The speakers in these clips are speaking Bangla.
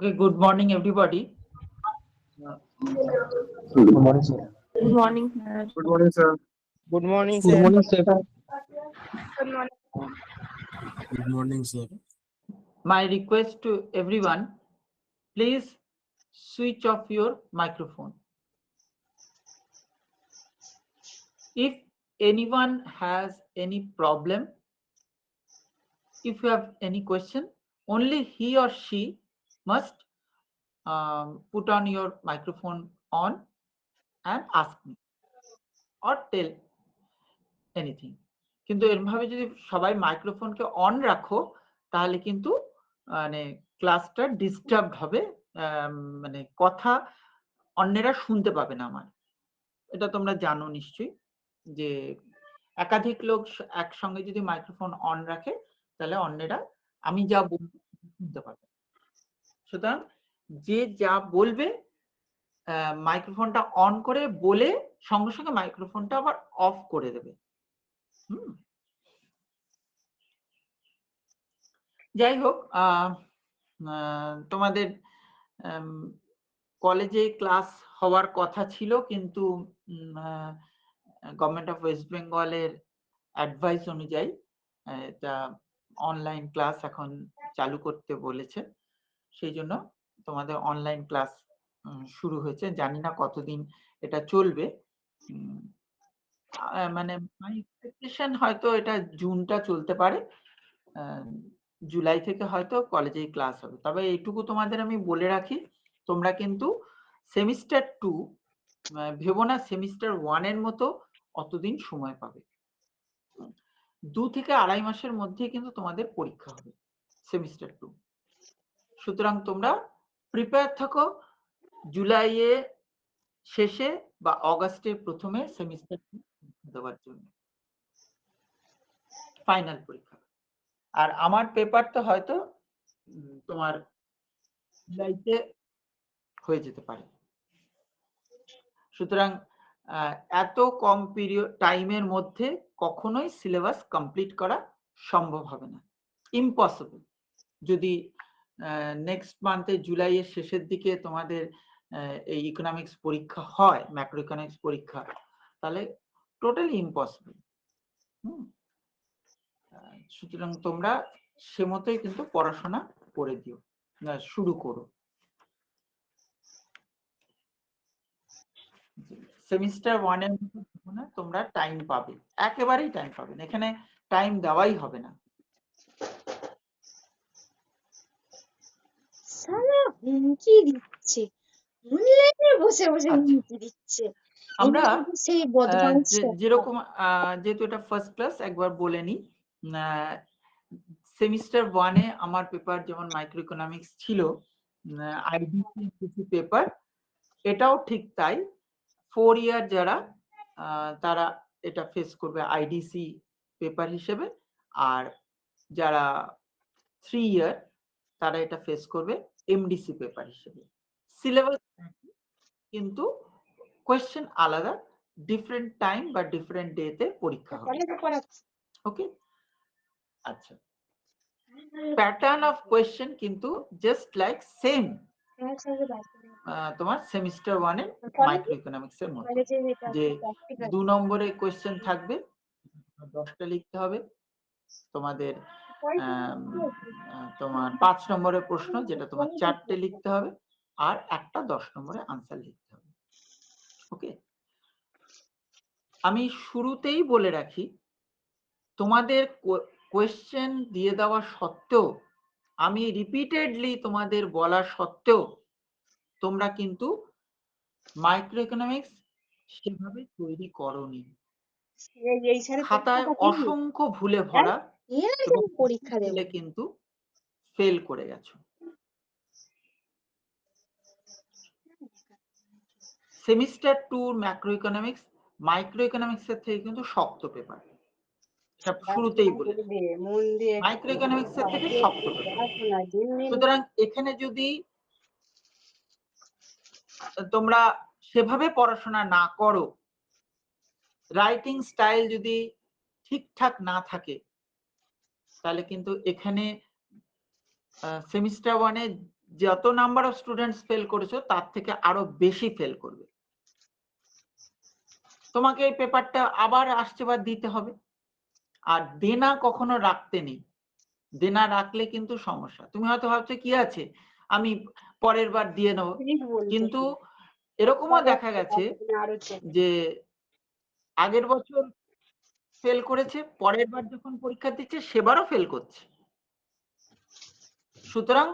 Okay, good morning, everybody. Good morning, sir. Good morning, sir. Good morning, sir. Good morning, Good sir. morning, sir. Good morning, sir. My request to everyone, please switch off your microphone. If anyone has any problem, if you have any question, only he or she must put on your microphone on and ask me or tell anything. কিন্তু এরভাবে যদি সবাই মাইক্রোফোনকে অন রাখো তাহলে কিন্তু মানে ক্লাসটা ডিস্টার্বড হবে, মানে কথা অন্যেরা শুনতে পাবে না আমার। এটা তোমরা জানো নিশ্চয়ই যে একাধিক লোক একসঙ্গে যদি মাইক্রোফোন অন রাখে তাহলে অন্যেরা আমি যা বলবো শুনতে পাবে। সুতরাং যে যা বলবে মাইক্রোফোনটা অন করে বলে সঙ্গে সঙ্গে মাইক্রোফোনটা আবার অফ করে দেবে। যাই হোক, তোমাদের কলেজে ক্লাস হওয়ার কথা ছিল, কিন্তু গভর্নমেন্ট অফ ওয়েস্ট বেঙ্গলের অ্যাডভাইস অনুযায়ী এটা অনলাইন ক্লাস এখন চালু করতে বলেছে। সেই জন্য তোমাদের অনলাইন ক্লাস শুরু হয়েছে। জানি না কতদিন এটা চলবে। মানে মাই এক্সপেকটেশন হয়তো এটা জুনটা চলতে পারে, জুলাই থেকে হয়তো কলেজে ক্লাস হবে। তবে এইটুকু তোমাদের আমি বলে রাখি, তোমরা কিন্তু সেমিস্টার 2 ভেবো না সেমিস্টার 1 এর মতো অতদিন সময় পাবে। 2 থেকে 2.5 মাসের মধ্যে কিন্তু তোমাদের পরীক্ষা হবে সেমিস্টার 2। সুতরাং তোমরা প্রিপেয়ার থাকো জুলাইয়ে শেষে বা অগাস্টের প্রথমে সেমিস্টার 2 দেওয়ার জন্য, ফাইনাল পরীক্ষা। আর আমার পেপারটা হয়তো তোমার জুলাইতে হয়ে যেতে পারে। সুতরাং এত কম পিরিয়ড টাইমের মধ্যে কখনোই সিলেবাস কমপ্লিট করা সম্ভব হবে না, ইম্পসিবল। যদি নেক্সট মান্থে জুলাইয়ের শেষের দিকে তোমাদের এই ইকোনমিক্স পরীক্ষা হয়, ম্যাক্রো ইকোনমিক্স পরীক্ষা, তাহলে টোটালি ইম্পসিবল। সুতরাং তোমরা সে মতোই কিন্তু পড়াশোনা করে দিও, শুরু করো। সেমিস্টার 1 এর মধ্যে তোমরা টাইম পাবে, একেবারেই টাইম পাবে না, এখানে টাইম দেওয়াই হবে না। সালা হুমকি দিচ্ছে, অনলাইনে বসে বসে হুমকি দিচ্ছে। আমরা সেই বদমাইশ যেরকম যেহেতু এটা ফার্স্ট ক্লাস, একবার বলে নি, সেমিস্টার 1 এ আমার পেপার যেমন মাইক্রো ইকোনমিক্স ছিল আইডিসি পেপার, এটাও ঠিক তাই। 4 ইয়ার যারা তারা এটা ফেস করবে আইডিসি পেপার হিসেবে, আর যারা 3 ইয়ার তারা এটা ফেস করবে এমডিসি পেপার হিসেবে। সিলেবাস কিন্তু কোয়েশ্চেন আলাদা, ডিফারেন্ট টাইম বা ডিফারেন্ট ডেতে পরীক্ষা হবে। ওকে, আচ্ছা। প্যাটার্ন অফ কোয়েশ্চেন কিন্তু জাস্ট লাইক সেম তোমার সেমিস্টার 1 এর মাইক্রো ইকোনমিক্স এর মতো, যে 2 নম্বরে কোয়েশ্চেন থাকবে, 10টা লিখতে হবে। তোমাদের তোমার 5 নম্বরের প্রশ্ন যেটা তোমার 4টে লিখতে হবে, আর একটা 10 নম্বরে আনসার লিখতে হবে। ওকে, আমি শুরুতেই বলে রাখি, তোমাদের কোয়েশ্চেন দিয়ে দেওয়া সত্ত্বেও, আমি রিপিটেডলি তোমাদের বলা সত্ত্বেও, তোমরা কিন্তু মাইক্রো ইকোনমিক্স সেভাবে তৈরি করোনি। খাতায় অসংখ্য ভুলে ভরা, পরীক্ষা দিলে কিন্তু ফেল করে গেছো। Semester 2 macroeconomics microeconomics এর থেকে কিন্তু শক্ত পেপার, শুরুতেই বলে মাইক্রো ইকোনমিক্স এর থেকে শক্ত পেপার। সুতরাং এখানে যদি তোমরা সেভাবে পড়াশোনা না করো, রাইটিং স্টাইল যদি ঠিকঠাক না থাকে, তাহলে কিন্তু এখানে সেমিস্টার 1 এ যত নাম্বার অফ স্টুডেন্টস ফেল করেছো তার থেকে আরো বেশি ফেল করবে। তোমাকে এই পেপারটা আবার আসছেবার দিতে হবে। আর দেনা কখনো রাখতে নেই, দেনা রাখলে কিন্তু সমস্যা। তুমি হয়তো ভাবছো কি আছে আমি পরের বার দিয়ে নেবো, কিন্তু এরকমও দেখা গেছে যে আগের বছর ফেল করেছে, পরের বার যখন পরীক্ষা দিচ্ছে সেবারও ফেল করছে। সুতরাং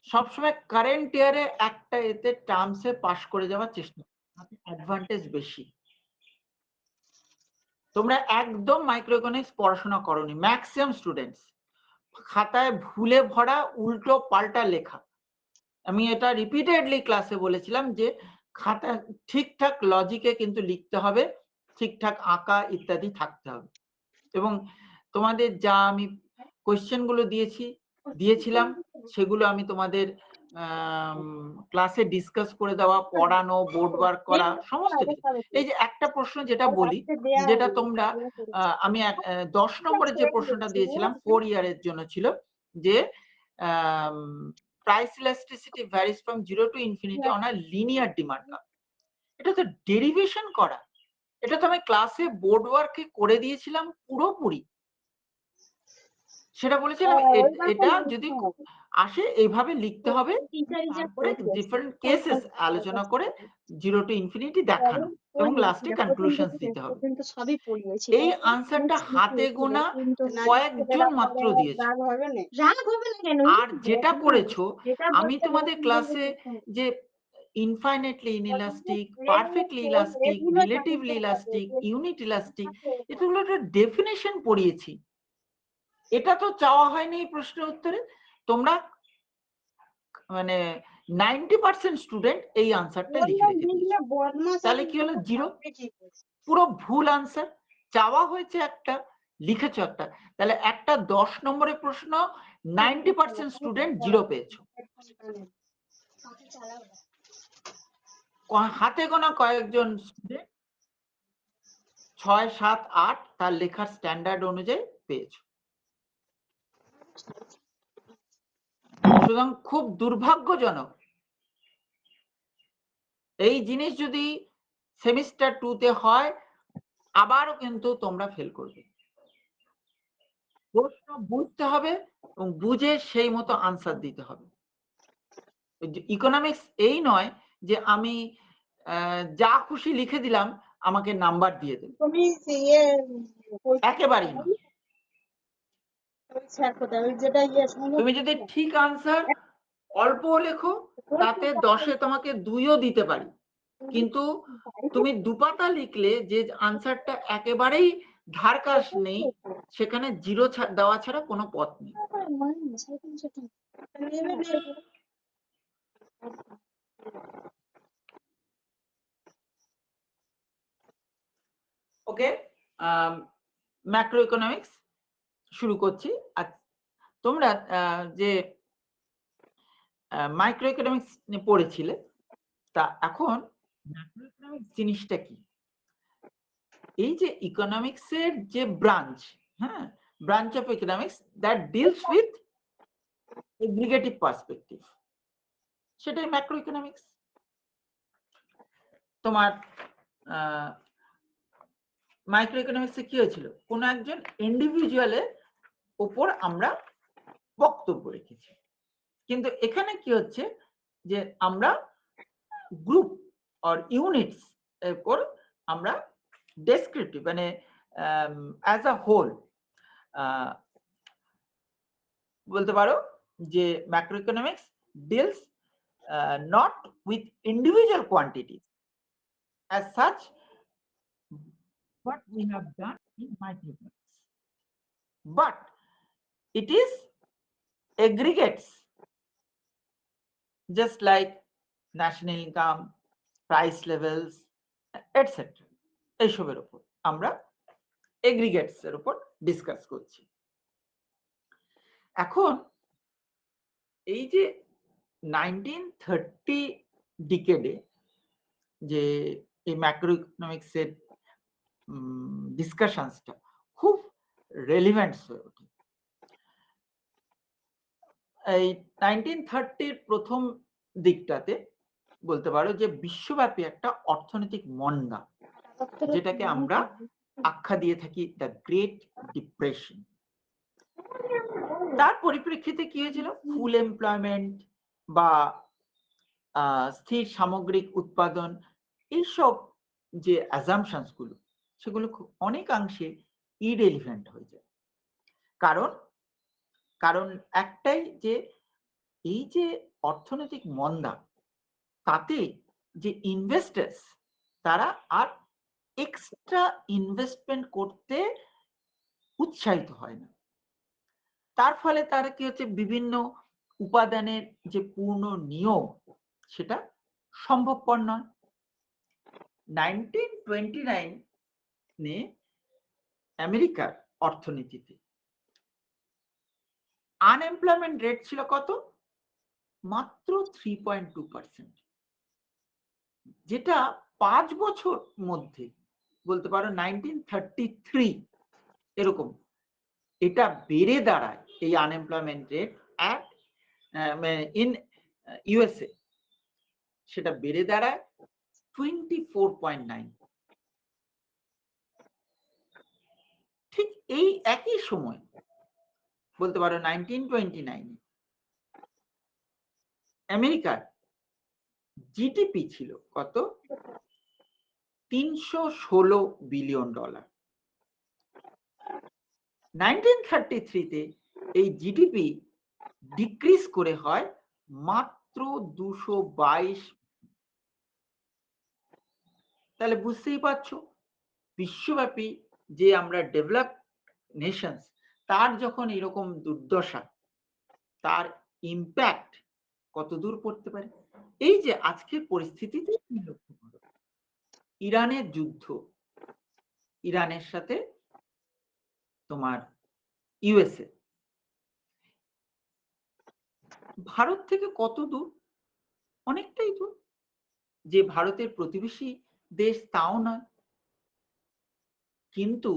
সবসময় কারেন্ট ইয়ারে একটা এতে টার্মসে পাস করে যাওয়ার চেষ্টা করো, অ্যাডভান্টেজ বেশি। তোমরা একদম মাইক্রো ইকোনমিক্স পড়াশোনা করোনি, ম্যাক্সিমাম স্টুডেন্টস খাতায় ভুলে ভরা উল্টো পাল্টা লেখা। আমি এটা রিপিটেডলি ক্লাসে বলেছিলাম যে খাতা ঠিকঠাক লজিকে কিন্তু লিখতে হবে, ঠিকঠাক আঁকা ইত্যাদি থাকতে হবে। এবং তোমাদের যা আমি কোয়েশ্চেন গুলো দিয়েছিলাম সেগুলো আমি তোমাদের ক্লাসে ডিসকাস করে দেওয়া, পড়ানো, বোর্ড ওয়ার্ক করা, সমস্ত কিছু। এই যে একটা প্রশ্ন যেটা বলি, যেটা তোমরা আমি 10 নম্বরের যে প্রশ্নটা দিয়েছিলাম 4 ইয়ারের জন্য ছিল, যে price elasticity varies from 0 to infinity on a linear demand curve। এটা তো ডেরিভেশন করা, এটা তো আমি ক্লাসে বোর্ড ওয়ার্কে করে দিয়েছিলাম পুরোপুরি। সেটা বলেছিলাম এটা যদি আসে এইভাবে লিখতে হবে, তারপরে ডিফারেন্ট কেসেস আলোচনা করে 0 to infinity দেখানো এবং লাস্টে কনক্লুশনস দিতে হবে। এই আনসারটা হাতে গোনা কয়েকজন মাত্র দিয়েছে। আর যেটা করেছো, আমি তোমাদের ক্লাসে যে infinitely inelastic, perfectly elastic, relatively elastic, unit elastic, এগুলো একটা ডেফিনেশন পড়িয়েছি। এটা তো চাওয়া হয়নি এই প্রশ্নের উত্তরে। তোমরা মানে 90% স্টুডেন্ট এই আনসারটা লিখে রেখে দিয়েছো, তাহলে কি হলো? 0, পুরো ভুল আনসার। চাওয়া হয়েছে একটা, লিখেছো একটা, তাহলে একটা 10 নম্বরের প্রশ্ন 90% স্টুডেন্ট 0 পেয়েছো। হাতে গোনা কয়েকজন স্টুডেন্ট 6, 7, 8 তার লেখার স্ট্যান্ডার্ড অনুযায়ী পেয়েছো। সুতরাং খুব দুর্ভাগ্যজনক, এই জিনিস যদি সেমিস্টার 2 তে হয় আবারও কিন্তু তোমরা ফেল করবে। প্রশ্ন বুঝতে হবে এবং বুঝে সেই মতো আনসার দিতে হবে। ইকোনমিক্স এই নয় যে আমি যা খুশি লিখে দিলাম আমাকে নাম্বার দিয়ে দেবে, একেবারেই নয়। তুমি যদি ঠিক আনসার অল্প লেখো তাতে 10-এ তোমাকে 2ও দিতে পারি, কিন্তু তুমি দুপাতা লিখলে যে আনসারটা একেবারেই ধার কাছ নেই, সেখানে 0 দেওয়া ছাড়া কোনো পথ নেই। ওকে, ম্যাক্রো ইকোনমিক্স শুরু করছি। আর তোমরা যে মাইক্রো ইকোনমিক্স পড়েছিলে, তা এখন ম্যাক্রো ইকোনমিক্স জিনিসটা কি? এই যে ইকোনমিক্সের যে ব্রাঞ্চ, হ্যাঁ, branch of economics that deals with aggregative perspective, সেটাই ম্যাক্রো ইকোনমিক্স। তোমার মাইক্রো ইকোনমিক্সে কি হয়েছিল? কোন একজন ইন্ডিভিজুয়ালের উপর আমরা বক্তব্য রেখেছি, কিন্তু এখানে কি হচ্ছে যে আমরা গ্রুপ অর ইউনিটস এর উপর আমরা ডেসক্রিপটিভ, মানে অ্যাজ আ হোল বলতে পারো যে macroeconomics deals not with individual quantities as such, what we have done in microeconomics, but it is aggregates just like national income, price levels, etc. এইসবের উপর আমরা এগ্রিগেটস এর উপর ডিসকাস করছি। এখন এই যে 1930 ডিকেডে যে এই ম্যাক্রো ইকোনমিক্স এর ডিসকাশনসটা খুব রেলিভেন্ট হয়ে ওঠে। এই 1930 প্রথম দিকটাতে বলতে পারো যে বিশ্বব্যাপী একটা অর্থনৈতিক মন্দা, যেটাকে আমরা আখ্যা দিয়ে থাকি দ্য গ্রেট ডিপ্রেশন। তার পরিপ্রেক্ষিতে কি হয়েছিল? ফুল এমপ্লয়মেন্ট বা স্থির সামগ্রিক উৎপাদন, এইসব যে অ্যাজাম্পশনস গুলো, সেগুলো অনেকাংশে ইরেলিভেন্ট হয়ে যায়। কারণ একটাই, যে এই যে অর্থনৈতিক মন্দা, তাতে যে ইনভেস্টার্স, তারা আর এক্সট্রা ইনভেস্টমেন্ট করতে উৎসাহিত হয় না। তার ফলে তারা কি হচ্ছে, বিভিন্ন উপাদানের যে পূর্ণ নিয়োগ, সেটা সম্ভবপর নয়। 1929 আমেরিকার অর্থনীতিতে আনএমপ্লয়মেন্ট রেট ছিল কত? মাত্র 3.2%, যেটা 5 বছর মধ্যে বলতে পারো 1933 এরকম এটা বেড়ে দাঁড়ায়, এই আনএমপ্লয়মেন্ট রেট ইন ইউএসএ সেটা বেড়ে দাঁড়ায় 24.9। ঠিক এই একই সময় বলতে পারো 1929 আমেরিকার জিডিপি ছিল কত? $316 বিলিয়ন। 1933 এই জিডিপি ডিক্রিজ করে হয় মাত্র 222। তাহলে বুঝতেই পারছো, বিশ্বব্যাপী যে আমরা ডেভেলপ নেশনস, তার যখন এরকম দুর্দশা, তার ইম্প্যাক্ট কত দূর পড়তে পারে। এই যে আজকের পরিস্থিতিতে লক্ষ্য করো, ইরানের যুদ্ধ, ইরানের সাথে তোমার ইউএসএ, ভারত থেকে কত দূর? অনেকটাই দূর। যে ভারতের প্রতিবেশী দেশ তাও নয়, কিন্তু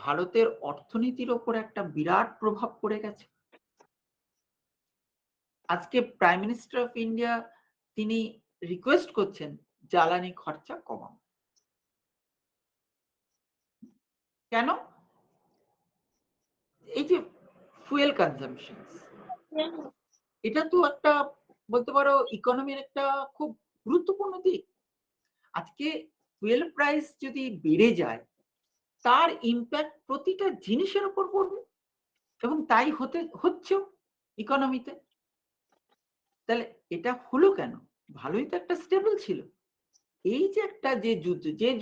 ভারতের অর্থনীতির ওপর একটা বিরাট প্রভাব পড়ে গেছে। আজকে প্রাইম মিনিস্টার অফ ইন্ডিয়া তিনি রিকোয়েস্ট করছেন জ্বালানি খরচা কমানো। কেন? এই যে ফুয়েল কনজাম্পশন, এটা তো একটা বলতে পারো ইকোনমির একটা খুব গুরুত্বপূর্ণ দিক। আজকে ফুয়েল প্রাইস যদি বেড়ে যায়, তার ইম্প্যাক্ট প্রতিটা জিনিসের উপর পড়বে, এবং তাই হচ্ছে ইকোনমিতে। তাহলে এটা হলো কেন? ভালোই তো একটা স্টেবল ছিল। এই যে একটা যে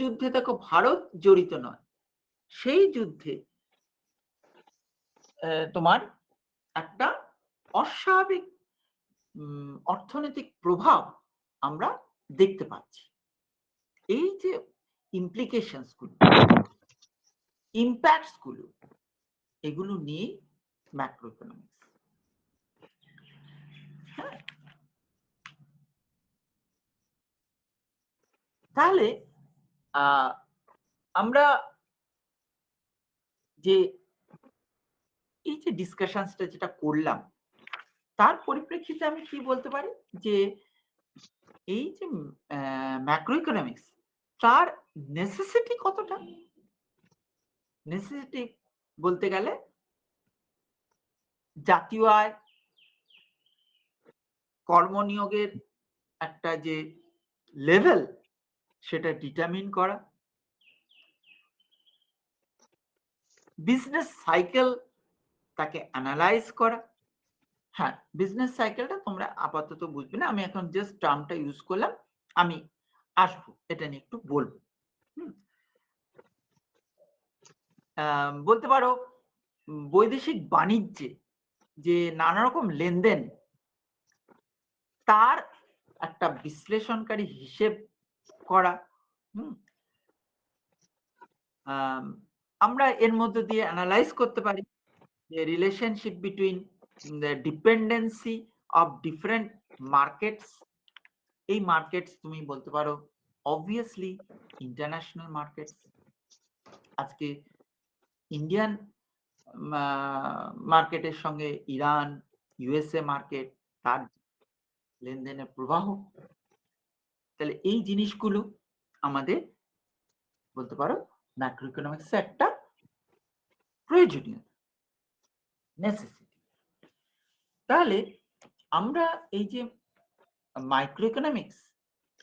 যুদ্ধে দেখো ভারত জড়িত নয়, সেই যুদ্ধে তোমার একটা অস্বাভাবিক অর্থনৈতিক প্রভাব আমরা দেখতে পাচ্ছি। এই যে ইমপ্লিকেশনস গুলো, ইম্প্যাক্টস গুলো, এগুলো নিয়ে ম্যাক্রো ইকোনমিক্স। হ্যাঁ, তাহলে আমরা যে এই যে ডিসকাশনসটা যেটা করলাম, তার পরিপ্রেক্ষিতে আমি কি বলতে পারি, যে এই যে ম্যাক্রো ইকোনমিক্স, তার নেসেসিটি কতটা? নেসেসিটি বলতে গেলে জাতীয় আয়, কর্মনিয়োগের একটা যে লেভেল, সেটা ডিটারমিন করা, বিজনেস সাইকেল তাকে অ্যানালাইজ করা। হ্যাঁ, বিজনেস সাইকেলটা তোমরা আপাতত বুঝবে না, আমি এখন জাস্ট টার্মটা ইউজ করলাম, আমি আসবো এটা নিয়ে একটু বলবো। বলতে পারো বৈদেশিক বাণিজ্যে যে নানা রকম লেনদেন, তার একটা বিশ্লেষণকারী হিসেব করা। আমরা এর মধ্যে দিয়ে অ্যানালাইজ করতে পারি যে relationship between the dependency of different markets. এই মার্কেটস তুমি বলতে পারো অবভিয়াসলি ইন্টারন্যাশনাল মার্কেটস। আজকে ইন্ডিয়ান মার্কেটের সঙ্গে ইরান, ইউএসএ মার্কেট, তার লেনদেনের প্রবাহ, তাহলে এই জিনিসগুলো আমাদের বলতে পারো ম্যাক্রো ইকোনমিক্সে একটা প্রয়োজনীয় নেসেসিটি। তাহলে আমরা এই যে মাইক্রো ইকোনমিক্স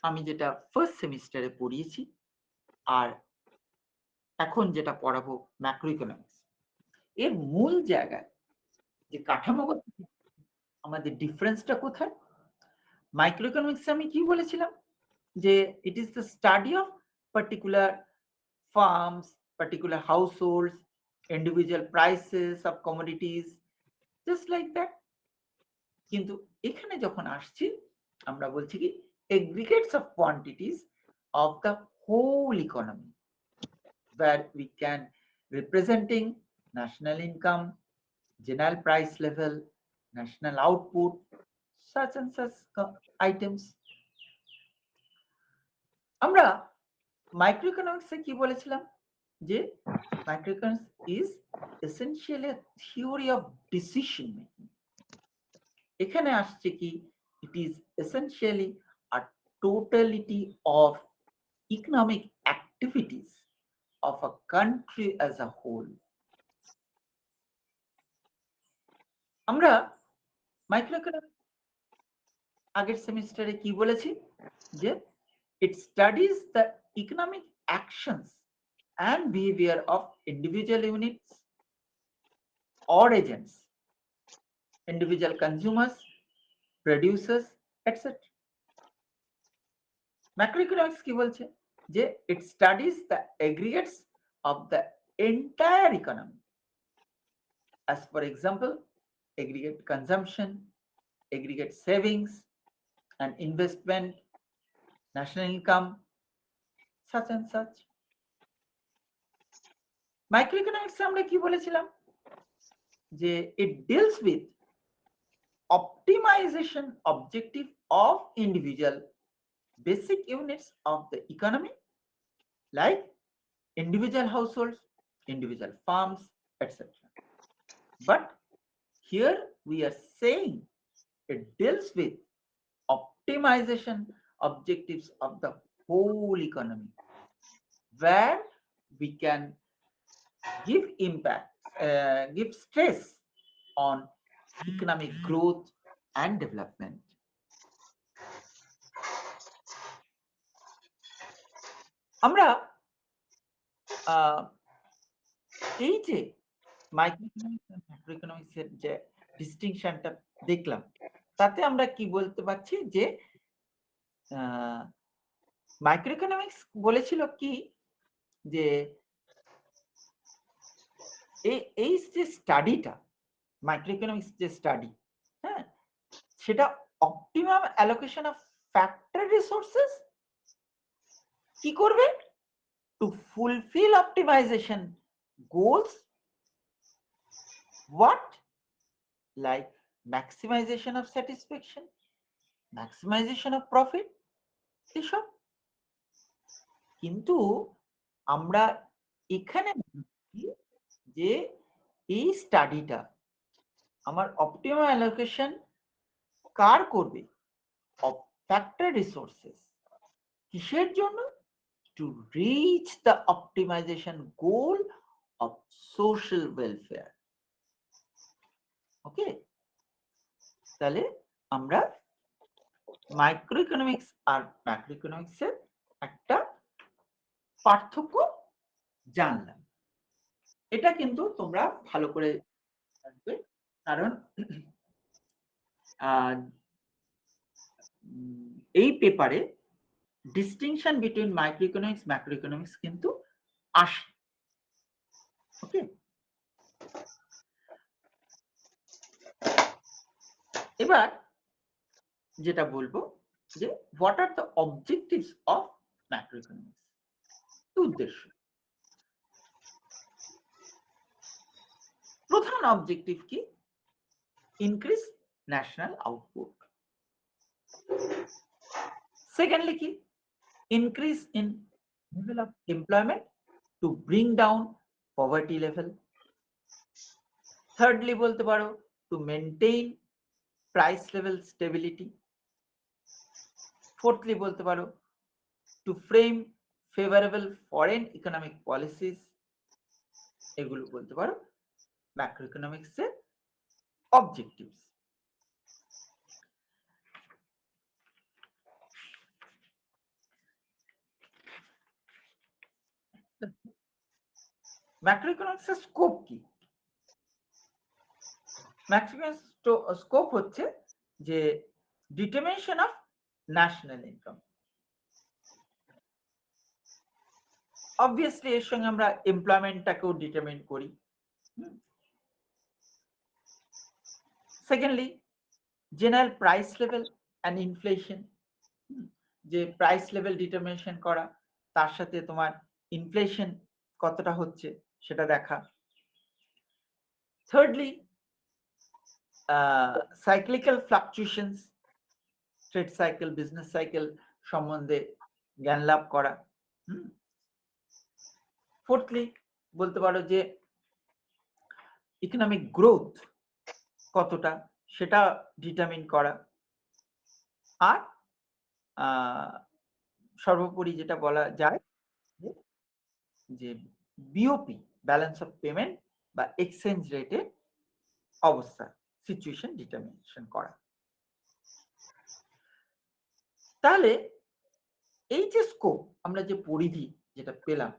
আমি যেটা ফার্স্ট সেমিস্টারে পড়িয়েছি আর এখন যেটা পড়াবো ম্যাক্রো ইকোনমিক্স, এর মূল জায়গায় যে কাঠামোগত আমাদের ডিফারেন্সটা কোথায়? মাইক্রো ইকোনমিক্সে আমি কি বলেছিলাম যে it is the study of particular firms, particular households, individual prices of commodities, just like that. কিন্তু এখানে যখন আসছি আমরা বলছি কি aggregates of quantities of the whole economy, where we can representing national income, general price level, national output, such and such items. আমরা মাইক্রোইকোনমিক্সে কি বলেছিলাম যে microeconomics is essentially theory of decision making. এখানে আসছে কি it is essentially a totality of economic activities of a country as a whole. আমরা মাইক্রোইকোনমিক্স আগের সেমিস্টারে কি বলেছি যে it studies the economic actions and behavior of individual units or agents, individual consumers, producers, etc. ম্যাক্রোইকোনমিক্স কি বলছে যে it studies the aggregates of the entire economy, as for example aggregate consumption, aggregate savings and investment, national income, such and such. মাইক্রোইকোনমিক্সে আমরা কি বলেছিলাম যে it deals with optimization objective of individual basic units of the economy, like individual households, individual farms, etc. But here we are saying it deals with optimization objectives of the whole economy, where we can give impact, give stress on economic growth and development. আমরা এই যে মাইক্রোইকোনমিক্স আর ম্যাক্রোইকোনমিক্সের যে ডিস্টিংশনটা দেখলাম, তাতে আমরা কি বলতে পারছি যে মাইক্রোইকোনমিক্স বলেছিল কি যে এই যে স্টাডিটা মাইক্রোইকোনমিক্স যে স্টাডি, হ্যাঁ, সেটা optimum allocation of factor resources কি করবে to fulfil optimisation goals, what like maximization of satisfaction, maximization of profit, এসব। কিন্তু আমরা এখানে যে এই স্টাডিটা আমার অপটিমাম অ্যালোকেশন কার করবে, অফ ফ্যাক্টর রিসোর্সেস, কিসের জন্য, to reach the optimization goal of social welfare. Okay, তাহলে আমরা মাইক্রো ইকোনমিক্স আর ম্যাক্রো ইকোনমিক্সের একটা পার্থক্য জানলাম। এটা কিন্তু তোমরা ভালো করে জানবে, কারণ এই পেপারে distinction between microeconomics macroeconomics কিন্তু আসে। ওকে, এবার যেটা বলবো যে what are the objectives of macroeconomics, উদ্দেশ্য। প্রধান অবজেক্টিভ কি, ইনক্রিজ ন্যাশনাল আউটপুট। সেকেন্ডলি কি, increase in level of employment to bring down poverty level. Thirdly বলতে পারো to maintain price level stability. Fourthly বলতে পারো two frame favourable foreign economic policies, এগুলো বলতে পারো ম্যাক্রো ইকোনমিক্স এর অবজেক্টিভস। ম্যাক্রো ইকোনমিক্স এর স্কোপ কি? ম্যাক্রো ইকোনমিক্স স্কোপ হচ্ছে যে determination of national income. Obviously এর সঙ্গে আমরা এমপ্লয়মেন্টটাকেও ডিটারমিন করি। Secondly general price level and inflation, যে প্রাইস লেভেল ডিটারমিনেশন করা, তার সাথে তোমার ইনফ্লেশন কতটা হচ্ছে সেটা দেখা। Thirdly cyclical ফ্লাকচুয়েশনস, trade cycle, business cycle সম্বন্ধে জ্ঞান লাভ করা। ফোর্থলি বলতে পারো যে ইকোনমিক গ্রোথ কতটা সেটা ডিটারমিন করা। আর সর্বোপরি যেটা বলা যায় যে বিওপি, ব্যালেন্স অফ পেমেন্ট বা এক্সচেঞ্জ রেটের অবস্থা, সিচুয়েশন ডিটারমিনেশন করা। তাহলে এই যে স্কোপ, আমরা যে পরিধি যেটা পেলাম,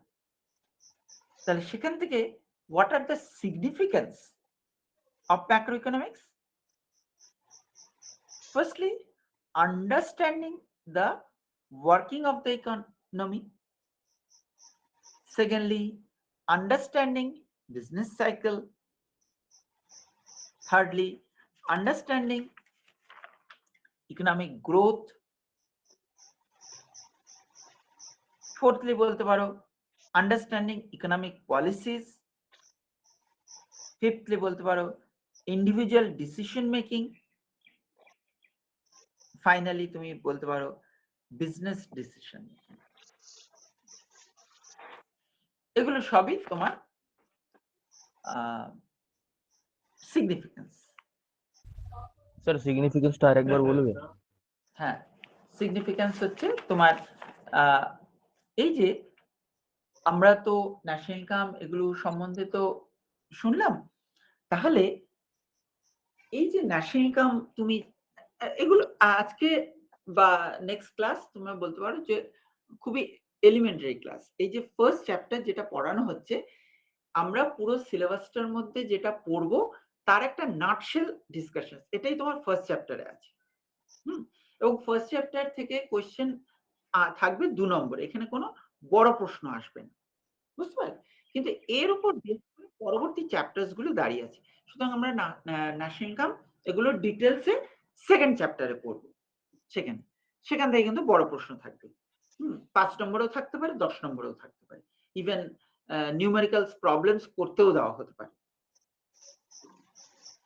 তাহলে সেখান থেকে what are the significance of macroeconomics? Firstly, understanding the working of the economy. Secondly, understanding business cycle. Thirdly, understanding economic growth. Fourthly, bolte paro understanding economic policies. Fifthly, bolte paro individual decision making. Finally, তুমি বলতে পারো বিজনেস ডিসিশন। এগুলো সবই তোমার সিগনিফিকেন্স। স্যার সিগনিফিকেন্সটা আরেকবার বলবে? হ্যাঁ, সিগনিফিকেন্স হচ্ছে তোমার এই যে আমরা তো ন্যাশনাল ইনকাম এগুলো সম্বন্ধে তো শুনলাম, তাহলে এই যে ন্যাশনাল ইনকাম তুমি এগুলো আজকে বা নেক্সট ক্লাস তোমরা বলতে পারো যে খুবই এলিমেন্টারি ক্লাস। এই যে ফার্স্ট চ্যাপ্টার যেটা পড়ানো হচ্ছে, আমরা পুরো সিলেবাসটার মধ্যে যেটা পড়বো তার একটা নাটশেল ডিসকাশন, এটাই তোমার ফার্স্ট চ্যাপ্টারে আছে। এবং ফার্স্ট চ্যাপ্টার থেকে কোয়েশ্চেন থাকবে 2 নম্বর, এখানে কোনো বড় প্রশ্ন আসবে না, বুঝতে পারলে? কিন্তু এর উপর পরবর্তী চ্যাপ্টার্স গুলো দাঁড়িয়ে আছে। সুতরাং আমরা ন্যাশনাল ইনকাম এগুলো ডিটেলসে সেকেন্ড চ্যাপ্টারে পড়বো। সেখান থেকে কিন্তু বড় প্রশ্ন থাকবে। 5 নম্বরেও থাকতে পারে, 10 নম্বরেও থাকতে পারে, ইভেন নিউমেরিক্যালস প্রবলেমস করতেও দেওয়া হতে পারে।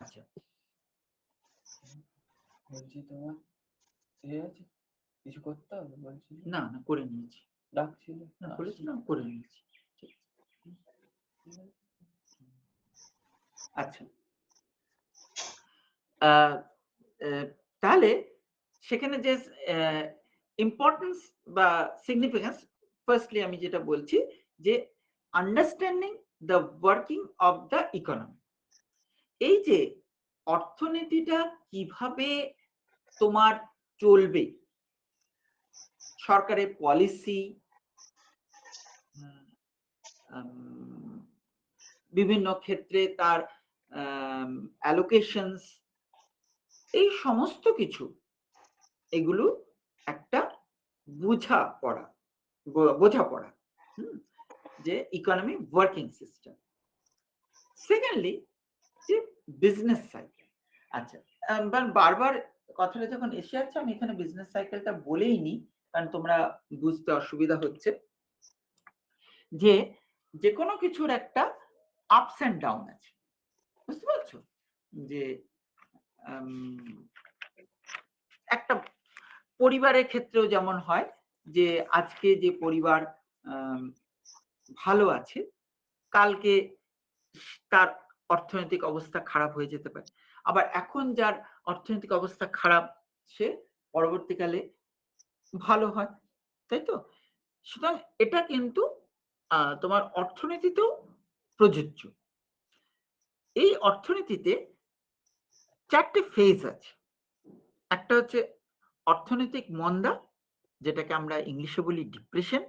আচ্ছা, বলছি তোমার আছে কিছু করতে হবে? বলছি না না করে নিয়েছি, ডাকছিল না করেছিলাম, করে নিয়েছি। আচ্ছা, তাহলে সেখানে যে ইম্পর্টেন্স বা সিগনিফিকেন্স, ফার্স্টলি আমি যেটা বলছি যে understanding the working of the economy. এই যে অর্থনীতিটা কিভাবে তোমার চলবে, সরকারের পলিসি, বিভিন্ন ক্ষেত্রে তার অ্যালোকেশনস, এই সমস্ত কিছু এগুলো একটা বোঝাপড়া যে ইকোনমি ওয়ার্কিং সিস্টেম। সেকেন্ডলি যে বিজনেস সাইকেল। আচ্ছা, বারবার কথাটা যখন এসে যাচ্ছে আমি এখানে বিজনেস সাইকেলটা বলেই নি, কারণ তোমরা বুঝতে অসুবিধা হচ্ছে যে যে কোনো কিছুর একটা আপস এন্ড ডাউন আছে, বুঝতে পারছো? যে একটা পরিবারের ক্ষেত্রেও যেমন হয় যে আজকে যে পরিবার ভালো আছে, কালকে তার অর্থনৈতিক অবস্থা খারাপ হয়ে যেতে পারে। আবার এখন যার অর্থনৈতিক অবস্থা খারাপ সে পরবর্তীকালে ভালো হয়, তাই তো? সুতরাং এটা কিন্তু তোমার অর্থনীতিতেও প্রযোজ্য। এই অর্থনীতিতে ৪ টে ফেজ আছে। একটা হচ্ছে অর্থনৈতিক মন্দা, যেটাকে আমরা ইংলিশে বলি ডিপ্রেশন।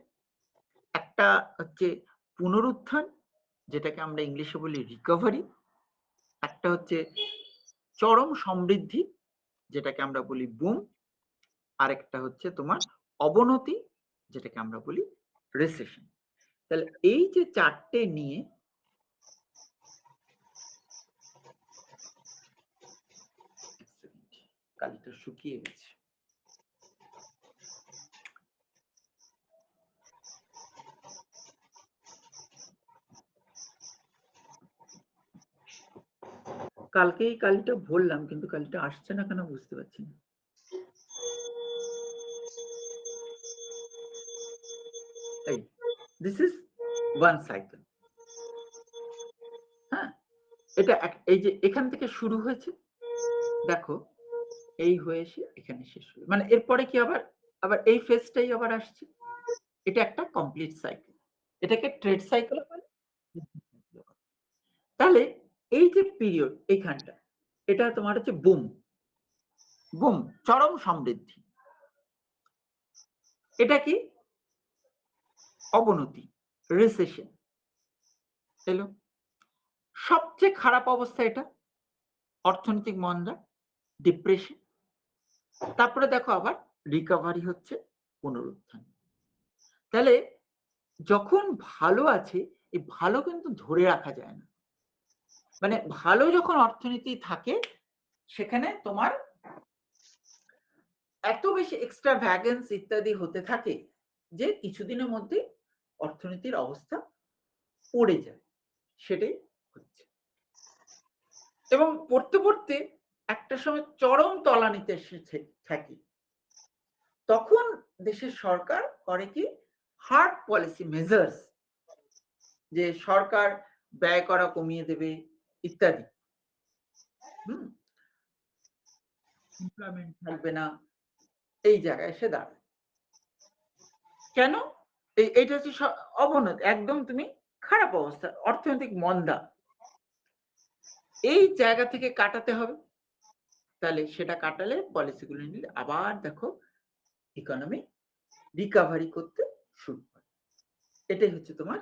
একটা হচ্ছে পুনরুত্থান, যেটাকে আমরা ইংলিশে বলি রিকভারি। একটা হচ্ছে চরম সমৃদ্ধি, যেটাকে আমরা বলি বুম। আরেকটা হচ্ছে তোমার অবনতি, যেটাকে আমরা বলি রিসেশন। তাহলে এই যে ৪ টে নিয়ে কালিটা শুকিয়ে গেছে। কালকে এই কালিটা ভরলাম, কিন্তু কালিটা আসছে না কেন বুঝতে পারছি না। এই দিস ইজ ওয়ান সাইকেল। হ্যাঁ, এটা এই যে এখান থেকে শুরু হয়েছে, দেখো এই হয়ে এসে এখানে শেষ হলো, মানে এরপরে কি আবার আবার এই ফেজটাই আবার আসছে। এটা একটা কমপ্লিট সাইকেল। এটাকে ট্রেড সাইকেল বলে। তাহলে এই যে পিরিয়ড এইখানটা, এটা তোমার হচ্ছে বুম, বুম চরম সমৃদ্ধি। এটা কি অবনতি, রিসেশন এলো। সবচেয়ে খারাপ অবস্থা এটা অর্থনৈতিক মন্দা, ডিপ্রেশন। তারপরে দেখো আবার রিকভারি হচ্ছে পুনরুত্থান। তাহলে যখন ভালো আছে, এই ভালো কিন্তু ধরে রাখা যায় না। মানে ভালো যখন অর্থনীতি থাকে, সেখানে তোমার এত বেশি এক্সট্রা ভ্যাগেন্স ইত্যাদি হতে থাকে যে কিছুদিনের মধ্যে অর্থনীতির অবস্থা পড়ে যায়। সেটাই হচ্ছে। এবং পড়তে পড়তে একটা সময় চরম তলানিতে এসে থাকি। তখন দেশের সরকার করে কি হার্ড পলিসি মেজার্স, যে সরকার ব্যয় করা কমিয়ে দেবে ইত্যাদি। এমপ্লয়মেন্ট থাকবে না, এই জায়গায় এসে দাঁড়ায়। কেন? এইটা হচ্ছে অবনতি, একদম তুমি খারাপ অবস্থা, অর্থনৈতিক মন্দা, এই জায়গা থেকে কাটাতে হবে। তাহলে সেটা কাটালে পলিসিগুলো নিলে আবার দেখো ইকোনমি রিকভারি করতে শুরু করে। এটাই হচ্ছে তোমার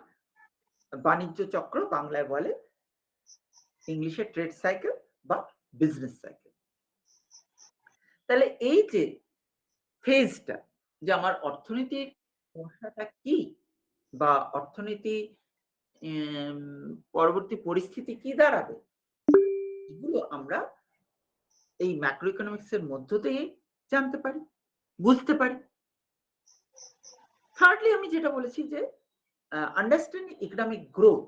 বাণিজ্য চক্র, বাংলায় বলে, ইংলিশে ট্রেড সাইকেল বা বিজনেস সাইকেল। তাহলে এই যে ফেজটা, যে আমার অর্থনীতির সমস্যাটা কি বা অর্থনীতি পরবর্তী পরিস্থিতি কি দাঁড়াবে, এগুলো আমরা এই ম্যাক্রো ইকোনমিক্স এর মধ্য দিয়ে জানতে পারি, বুঝতে পারি। থার্ডলি আমি যেটা বলেছি যে আন্ডারস্ট্যান্ডিং ইকোনমিক গ্রোথ,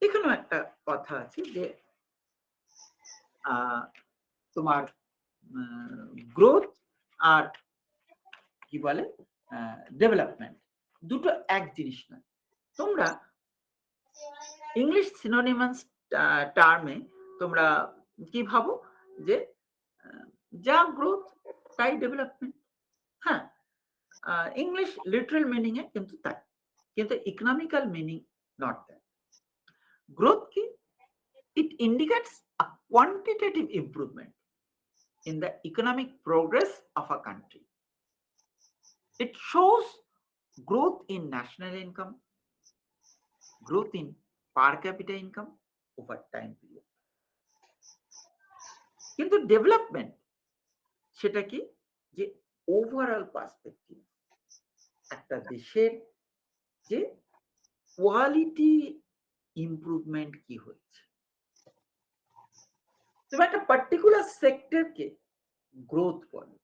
এখানেও একটা কথা আছে যে তোমার গ্রোথ আর কি বলে ডেভেলপমেন্ট দুটো এক জিনিস নয়। তোমরা ইংলিশ সিনোনিমাস টার্মে তোমরা কি ভাবো যে যা গ্রোথ তাই ডেভেলপমেন্ট। হ্যাঁ, ইংলিশ লিটারাল মিনিং এ কিন্তু তাই, কিন্তু economical meaning not that. Growth কি? It indicates a quantitative improvement in the economic progress of a country. It shows growth in national income, growth in per capita income over time period. কিন্তু ডেভেলপমেন্ট সেটা কি? যে ওভারঅল পার্সপেক্টিভ, একটা দেশের যে কোয়ালিটি ইমপ্রুভমেন্ট কি হচ্ছে। তুমি একটা পার্টিকুলার সেক্টরকে গ্রোথ বলো,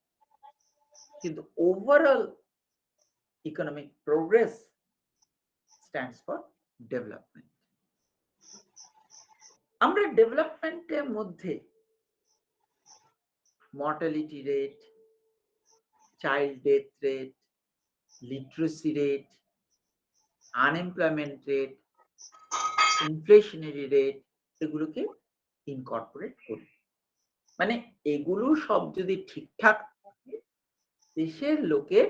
কিন্তু overall economic progress stands for development. আমরা ডেভেলপমেন্টের মধ্যে mortality rate, child death rate, literacy rate, unemployment rate, inflationary rate, এগুলোকে ইনকর্পোরেট করি। মানে এগুলো সব যদি ঠিকঠাক থাকে, দেশের লোকের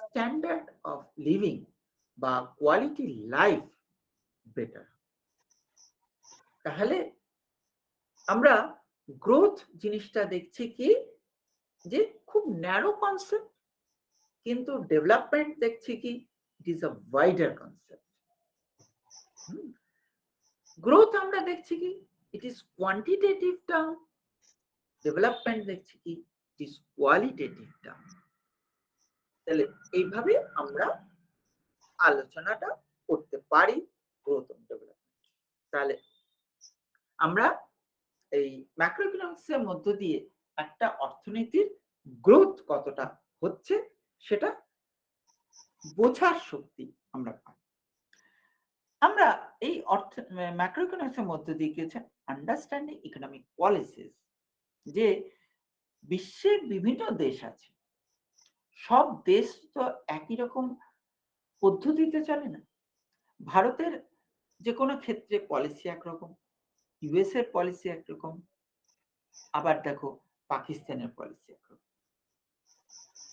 স্ট্যান্ডার্ড অফ লিভিং বা কোয়ালিটি লাইফ বেটার। তাহলে আমরা গ্রোথ জিনিসটা দেখছি কি যে খুব ন্যারো কনসেপ্ট, কিন্তু ডেভেলপমেন্ট দেখছি কি it is a wider concept. Growth আমরা দেখছি কি it is quantitative term, development দেখছি কি ইট ইজ কোয়ালিটেটিভ টার্ম। তাহলে এইভাবে আমরা আলোচনাটা করতে পারি গ্রোথ এবং ডেভেলপমেন্ট। তাহলে আমরা এই ম্যাক্রোইকোনমিক্স এর মধ্য দিয়ে একটা অর্থনীতির গ্রোথ কতটা হচ্ছে সেটা বোঝার শক্তি আমরা পাই। আমরা এই ম্যাক্রোইকোনমিক্স এর মধ্য দিয়ে গেছে আন্ডারস্ট্যান্ডিং ইকোনমিক পলিসিস, যে বিশ্বের বিভিন্ন দেশ আছে, সব দেশ তো একই রকম পদ্ধতিতে চলে না। ভারতের যে কোনো ক্ষেত্রে পলিসি একরকম, ইউএস এর পলিসি একরকম, আবার দেখো পাকিস্তানের পলিসি একরকম।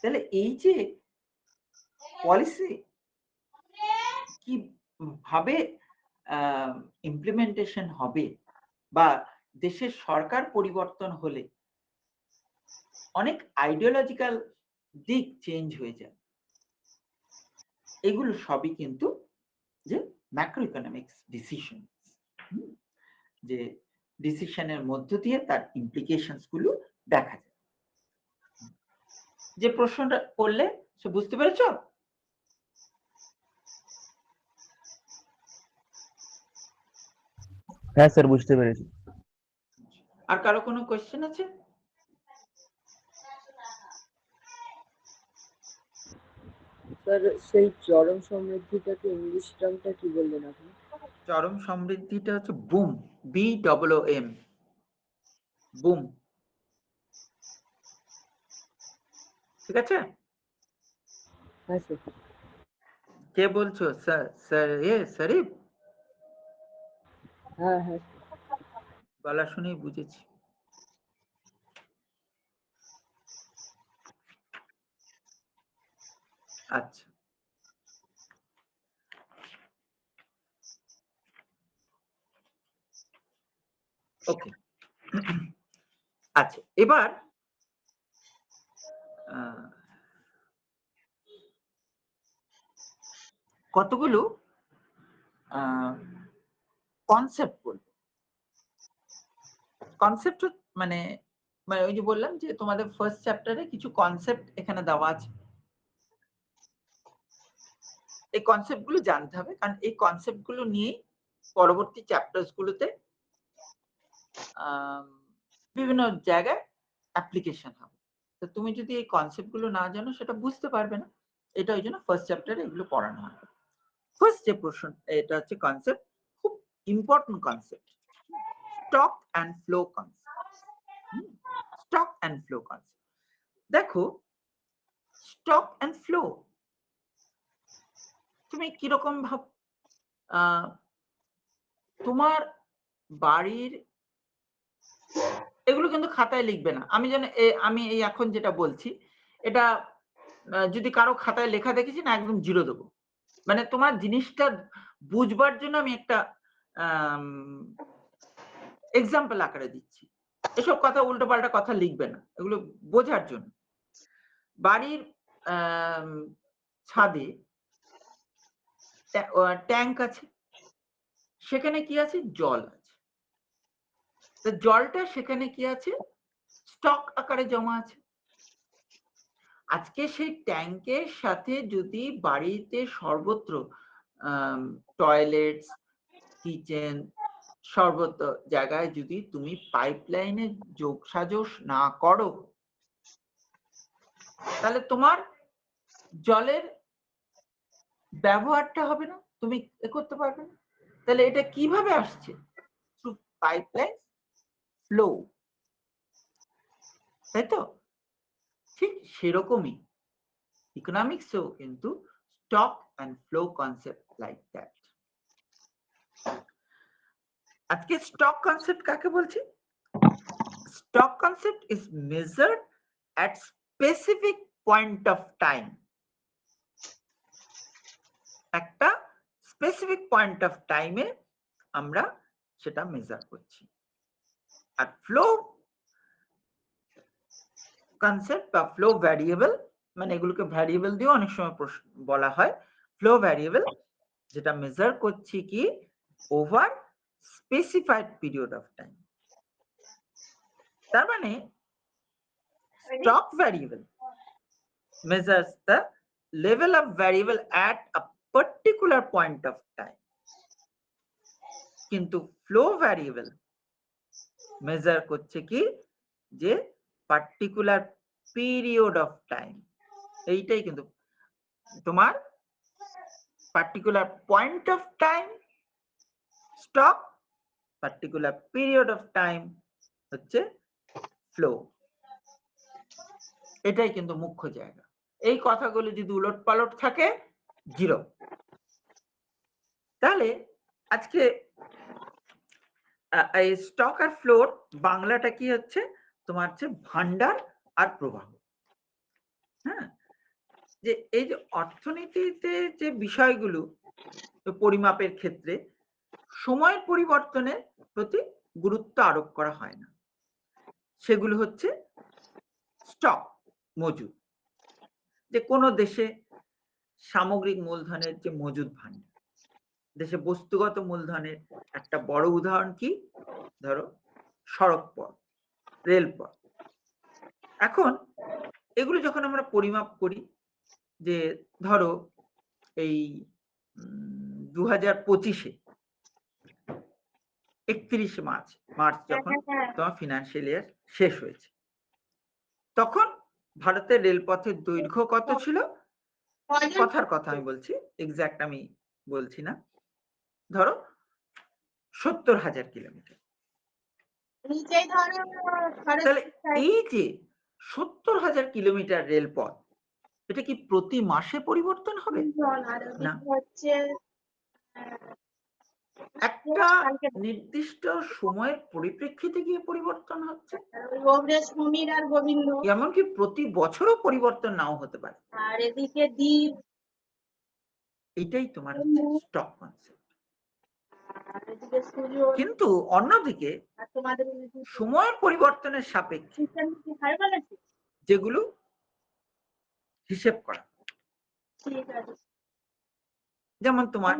তাহলে এই যে পলিসি কিভাবে ইমপ্লিমেন্টেশন হবে বা দেশের সরকার পরিবর্তন হলে অনেক আইডিওলজিক্যাল দিক চেঞ্জ হয়ে যায়, এগুলো সবই কিন্তু যে ম্যাক্রো ইকোনমিক্স ডিসিশন, যে ডিসিশনের মধ্য দিয়ে তার ইমপ্লিকেশনস গুলো দেখা যায়। যে প্রশ্নটা করলে সে বুঝতে পেরেছো? হ্যাঁ স্যার, বুঝতে পেরেছি। আর কারো কোনো কোয়েশ্চেন আছে? স্যার সেই চরম সমৃদ্ধিটাকে ইংলিশ টার্মটা কি বললেন আপনি? চরম সমৃদ্ধিটা হচ্ছে বুম, BOOM, বুম। ঠিক আছে? হ্যাঁ স্যার। কে বলছো? স্যার স্যার শরীফ? হ্যাঁ হ্যাঁ। গলা শুনেই বুঝেছি। আচ্ছা, ওকে। আচ্ছা, এবার কতগুলো কনসেপ্ট বলবো। কনসেপ্ট মানে মানে ওই যে বললাম যে তোমাদের ফার্স্ট চ্যাপ্টারে কিছু কনসেপ্ট এখানে দেওয়া আছে, এই কনসেপ্ট গুলো জানতে হবে, কারণ এই কনসেপ্ট গুলো নিয়েই পরবর্তী চ্যাপ্টার্স গুলোতে বিভিন্ন জায়গায় অ্যাপ্লিকেশন হবে। তো তুমি যদি এই কনসেপ্ট গুলো না জানো সেটা বুঝতে পারবে না, এটা ওই জন্য ফার্স্ট চ্যাপ্টারে এগুলো পড়ানো হয়। ফার্স্ট যে প্রশ্ন, এটা হচ্ছে কনসেপ্ট, খুব important concept, stock and flow concept. Stock and flow concept. দেখো, স্টক অ্যান্ড ফ্লো তুমি কিরকম ভাব, তোমার বাড়ির, এগুলো কিন্তু খাতায় লিখবে না। আমি যেন আমি এই এখন যেটা বলছি এটা যদি কারো খাতায় লেখা দেখেছি না, একদম জিরো দেবো। মানে তোমার জিনিসটা বুঝবার জন্য আমি একটা এক্সাম্পল আকারে দিচ্ছি। এসব কথা উল্টোপাল্টা কথা লিখবে না, এগুলো বোঝার জন্য। বাড়ির ছাদে ট্যাঙ্ক আছে, সেখানে কি আছে? জল আছে। তো জলটা সেখানে কি আছে? স্টক আকারে জমা আছে। আজকে সেই ট্যাঙ্কের সাথে যদি বাড়িতে সর্বত্র টয়লেট, কিচেন, সর্বত্র জায়গায় যদি তুমি পাইপলাইনে যোগসাজশ না করো, তাহলে তোমার জলের ব্যবহারটা হবে না, তুমি করতে পারবে না। তাহলে এটা কিভাবে আসছে? থ্রু পাইপলাইন ফ্লো, তাই তো? ঠিক সেরকমই ইকোনমিক্সেও কিন্তু stock and flow concept like that. আজকে স্টক কনসেপ্ট কাকে বলছি? Stock concept is measured at specific point of time. একটা স্পেসিফিক পয়েন্ট অফ টাইমে আমরা সেটা মেজার করছি। আর ফ্লো কনসেপ্ট বা ফ্লো ভ্যারিয়েবল, মানে এগুলোকে ভ্যারিয়েবল দিয়ে অনেক সময় বলা হয়। ফ্লো ভ্যারিয়েবল যেটা মেজার করছি কি over specified period of time. তার মানে stock variable measures the level of variable at a particular point of time, কিন্তু flow variable measure করছে কি যে particular period of time। এইটাই কিন্তু তোমার particular point of time stock, particular period of time হচ্ছে flow। এটাই কিন্তু মুখ্য জায়গা। এই কথাগুলো যদি উলটপালট থাকে জিরো। তাহলে আজকে এই স্টক আর ফ্লোর বাংলাটা কি হচ্ছে তোমার হচ্ছে ভান্ডার আর প্রবাহ। হ্যাঁ, যে এই যে অর্থনীতিতে যে বিষয়গুলো পরিমাপের ক্ষেত্রে সময়ের পরিবর্তনের প্রতি গুরুত্ব আরোপ করা হয় না, সেগুলো হচ্ছে স্টক মজুদ। যে কোনো দেশে সামগ্রিক মূলধনের যে মজুদ ভান্ডার, দেশে বস্তুগত মূলধনের একটা বড় উদাহরণ কি, ধরো সড়ক পথ, রেলপথ। এখন এগুলো যখন আমরা পরিমাপ করি, যে ধরো এই 2025-এ 31 মার্চ যখন তোমার ফিনান্সিয়াল ইয়ার শেষ হয়েছে, তখন ভারতের রেলপথের দৈর্ঘ্য কত ছিল? কথার কথা আমি বলছি, এক্সাক্ট আমি বলছি না, ধরো 70,000 কিলোমিটার। তাহলে এই যে 70,000 কিলোমিটার রেলপথ, এটা কি প্রতি মাসে পরিবর্তন হবে? না, একটা নির্দিষ্ট সময়ের পরিপ্রেক্ষিতে গিয়ে পরিবর্তন হচ্ছে, এমনকি প্রতি বছরও পরিবর্তন নাও হতে পারে। আর এদিকে দ্বীপ, এটাই তোমার হচ্ছে স্টক কনসেপ্ট। আর এদিকে সূর্য, কিন্তু অন্যদিকে আর তোমাদের সময়ের পরিবর্তনের সাপেক্ষে যেগুলো হিসেব করা, ঠিক আছে, যেমন তোমার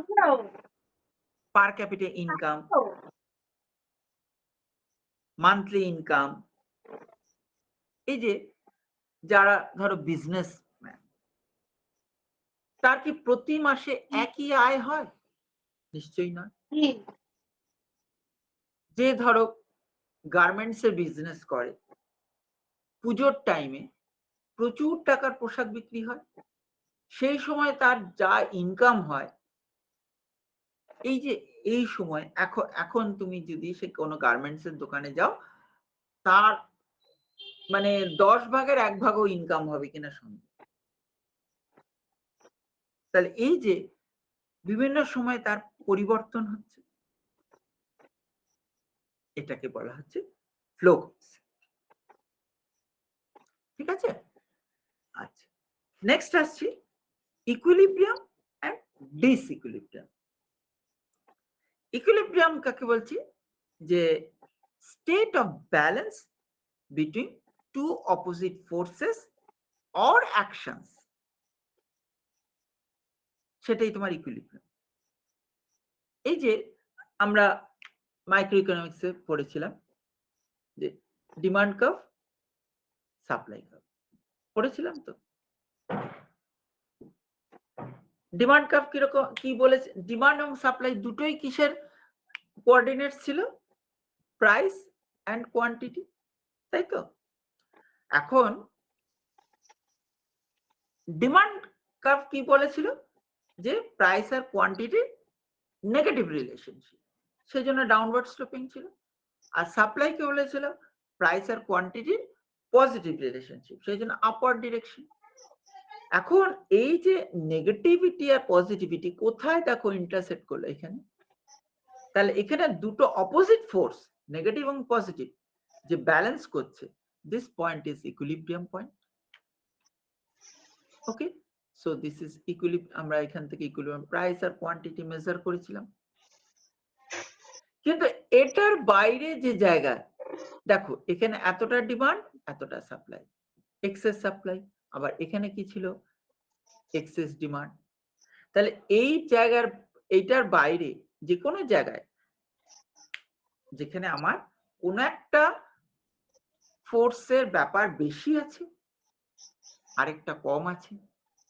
পার ক্যাপিটা ইনকাম, মান্থলি ইনকাম। এই যে যারা ধরো বিজনেসম্যান, তার কি প্রতি মাসে একই আয় হয়? নিশ্চয়ই নয়। যে ধরো গার্মেন্টস এর বিজনেস করে, পুজোর টাইমে প্রচুর টাকার পোশাক বিক্রি হয়, সেই সময় তার যা ইনকাম হয়, এই যে এই সময় এখন তুমি যদি সে কোনো গার্মেন্টস এর দোকানে যাও, তার মানে 10 ভাগের 1 ভাগও ইনকাম হবে কিনা সন্দেহ। তাহলে এই যে বিভিন্ন সময় তার পরিবর্তন হচ্ছে, এটাকে বলা হচ্ছে ফ্লো কনসেপ্ট। ঠিক আছে? আচ্ছা, নেক্সট আসছি ইকুইলিব্রিয়াম এন্ড ডিসইকুইলিব্রিয়াম। ইকুইলিব্রিয়াম কাকে বলছি? যে state of balance between two opposite forces or actions, সেটাই তোমার ইকুইলিব্রিয়াম। এই যে আমরা মাইক্রো ইকোনমিক্সে পড়েছিলাম যে ডিমান্ড কার্ভ, সাপ্লাই কার্ভ পড়েছিলাম তো। ডিমান্ড কার্ভ কিরকম কি বলেছে? ডিমান্ড এবং সাপ্লাই দুটোই কিসের কোঅর্ডিনেটস ছিল? প্রাইস এন্ড কোয়ান্টিটি, তাই তো? এখন ডিমান্ড কার্ভ কি বলেছিল? যে প্রাইস আর কোয়ান্টিটির নেগেটিভ রিলেশনশিপ, সেই জন্য ডাউনওয়ার্ড স্লোপিং ছিল। আর সাপ্লাই কে বলেছিল প্রাইস আর কোয়ান্টিটির পজিটিভ রিলেশনশিপ, সেই জন্য আপওয়ার্ড ডিরেকশন। এখন এই যে নেগেটিভিটি আর পজিটিভিটি কোথায় দেখো ইন্টারসেক্ট করলো? এখানে তাহলে এখানে দুটো অপোজিট ফোর্স, নেগেটিভ এবং পজিটিভ, যে ব্যালেন্স করছে, this point is equilibrium point. Okay, so this is equilibrium. আমরা এখান থেকে ইকুইলিব্রিয়াম প্রাইস আর কোয়ান্টিটি মেজার করেছিলাম। কিন্তু এটার বাইরে যে জায়গায় দেখো, এখানে এতটা ডিমান্ড, এতটা সাপ্লাই, এক্সেস সাপ্লাই, আবার এখানে কি ছিল, এক্সেস ডিমান্ড। তাহলে এই জায়গার, এইটার বাইরে যে কোনো জায়গায় যেখানে আমার কোন একটা ফোর্সের ব্যাপার বেশি আছে, আরেকটা কম আছে,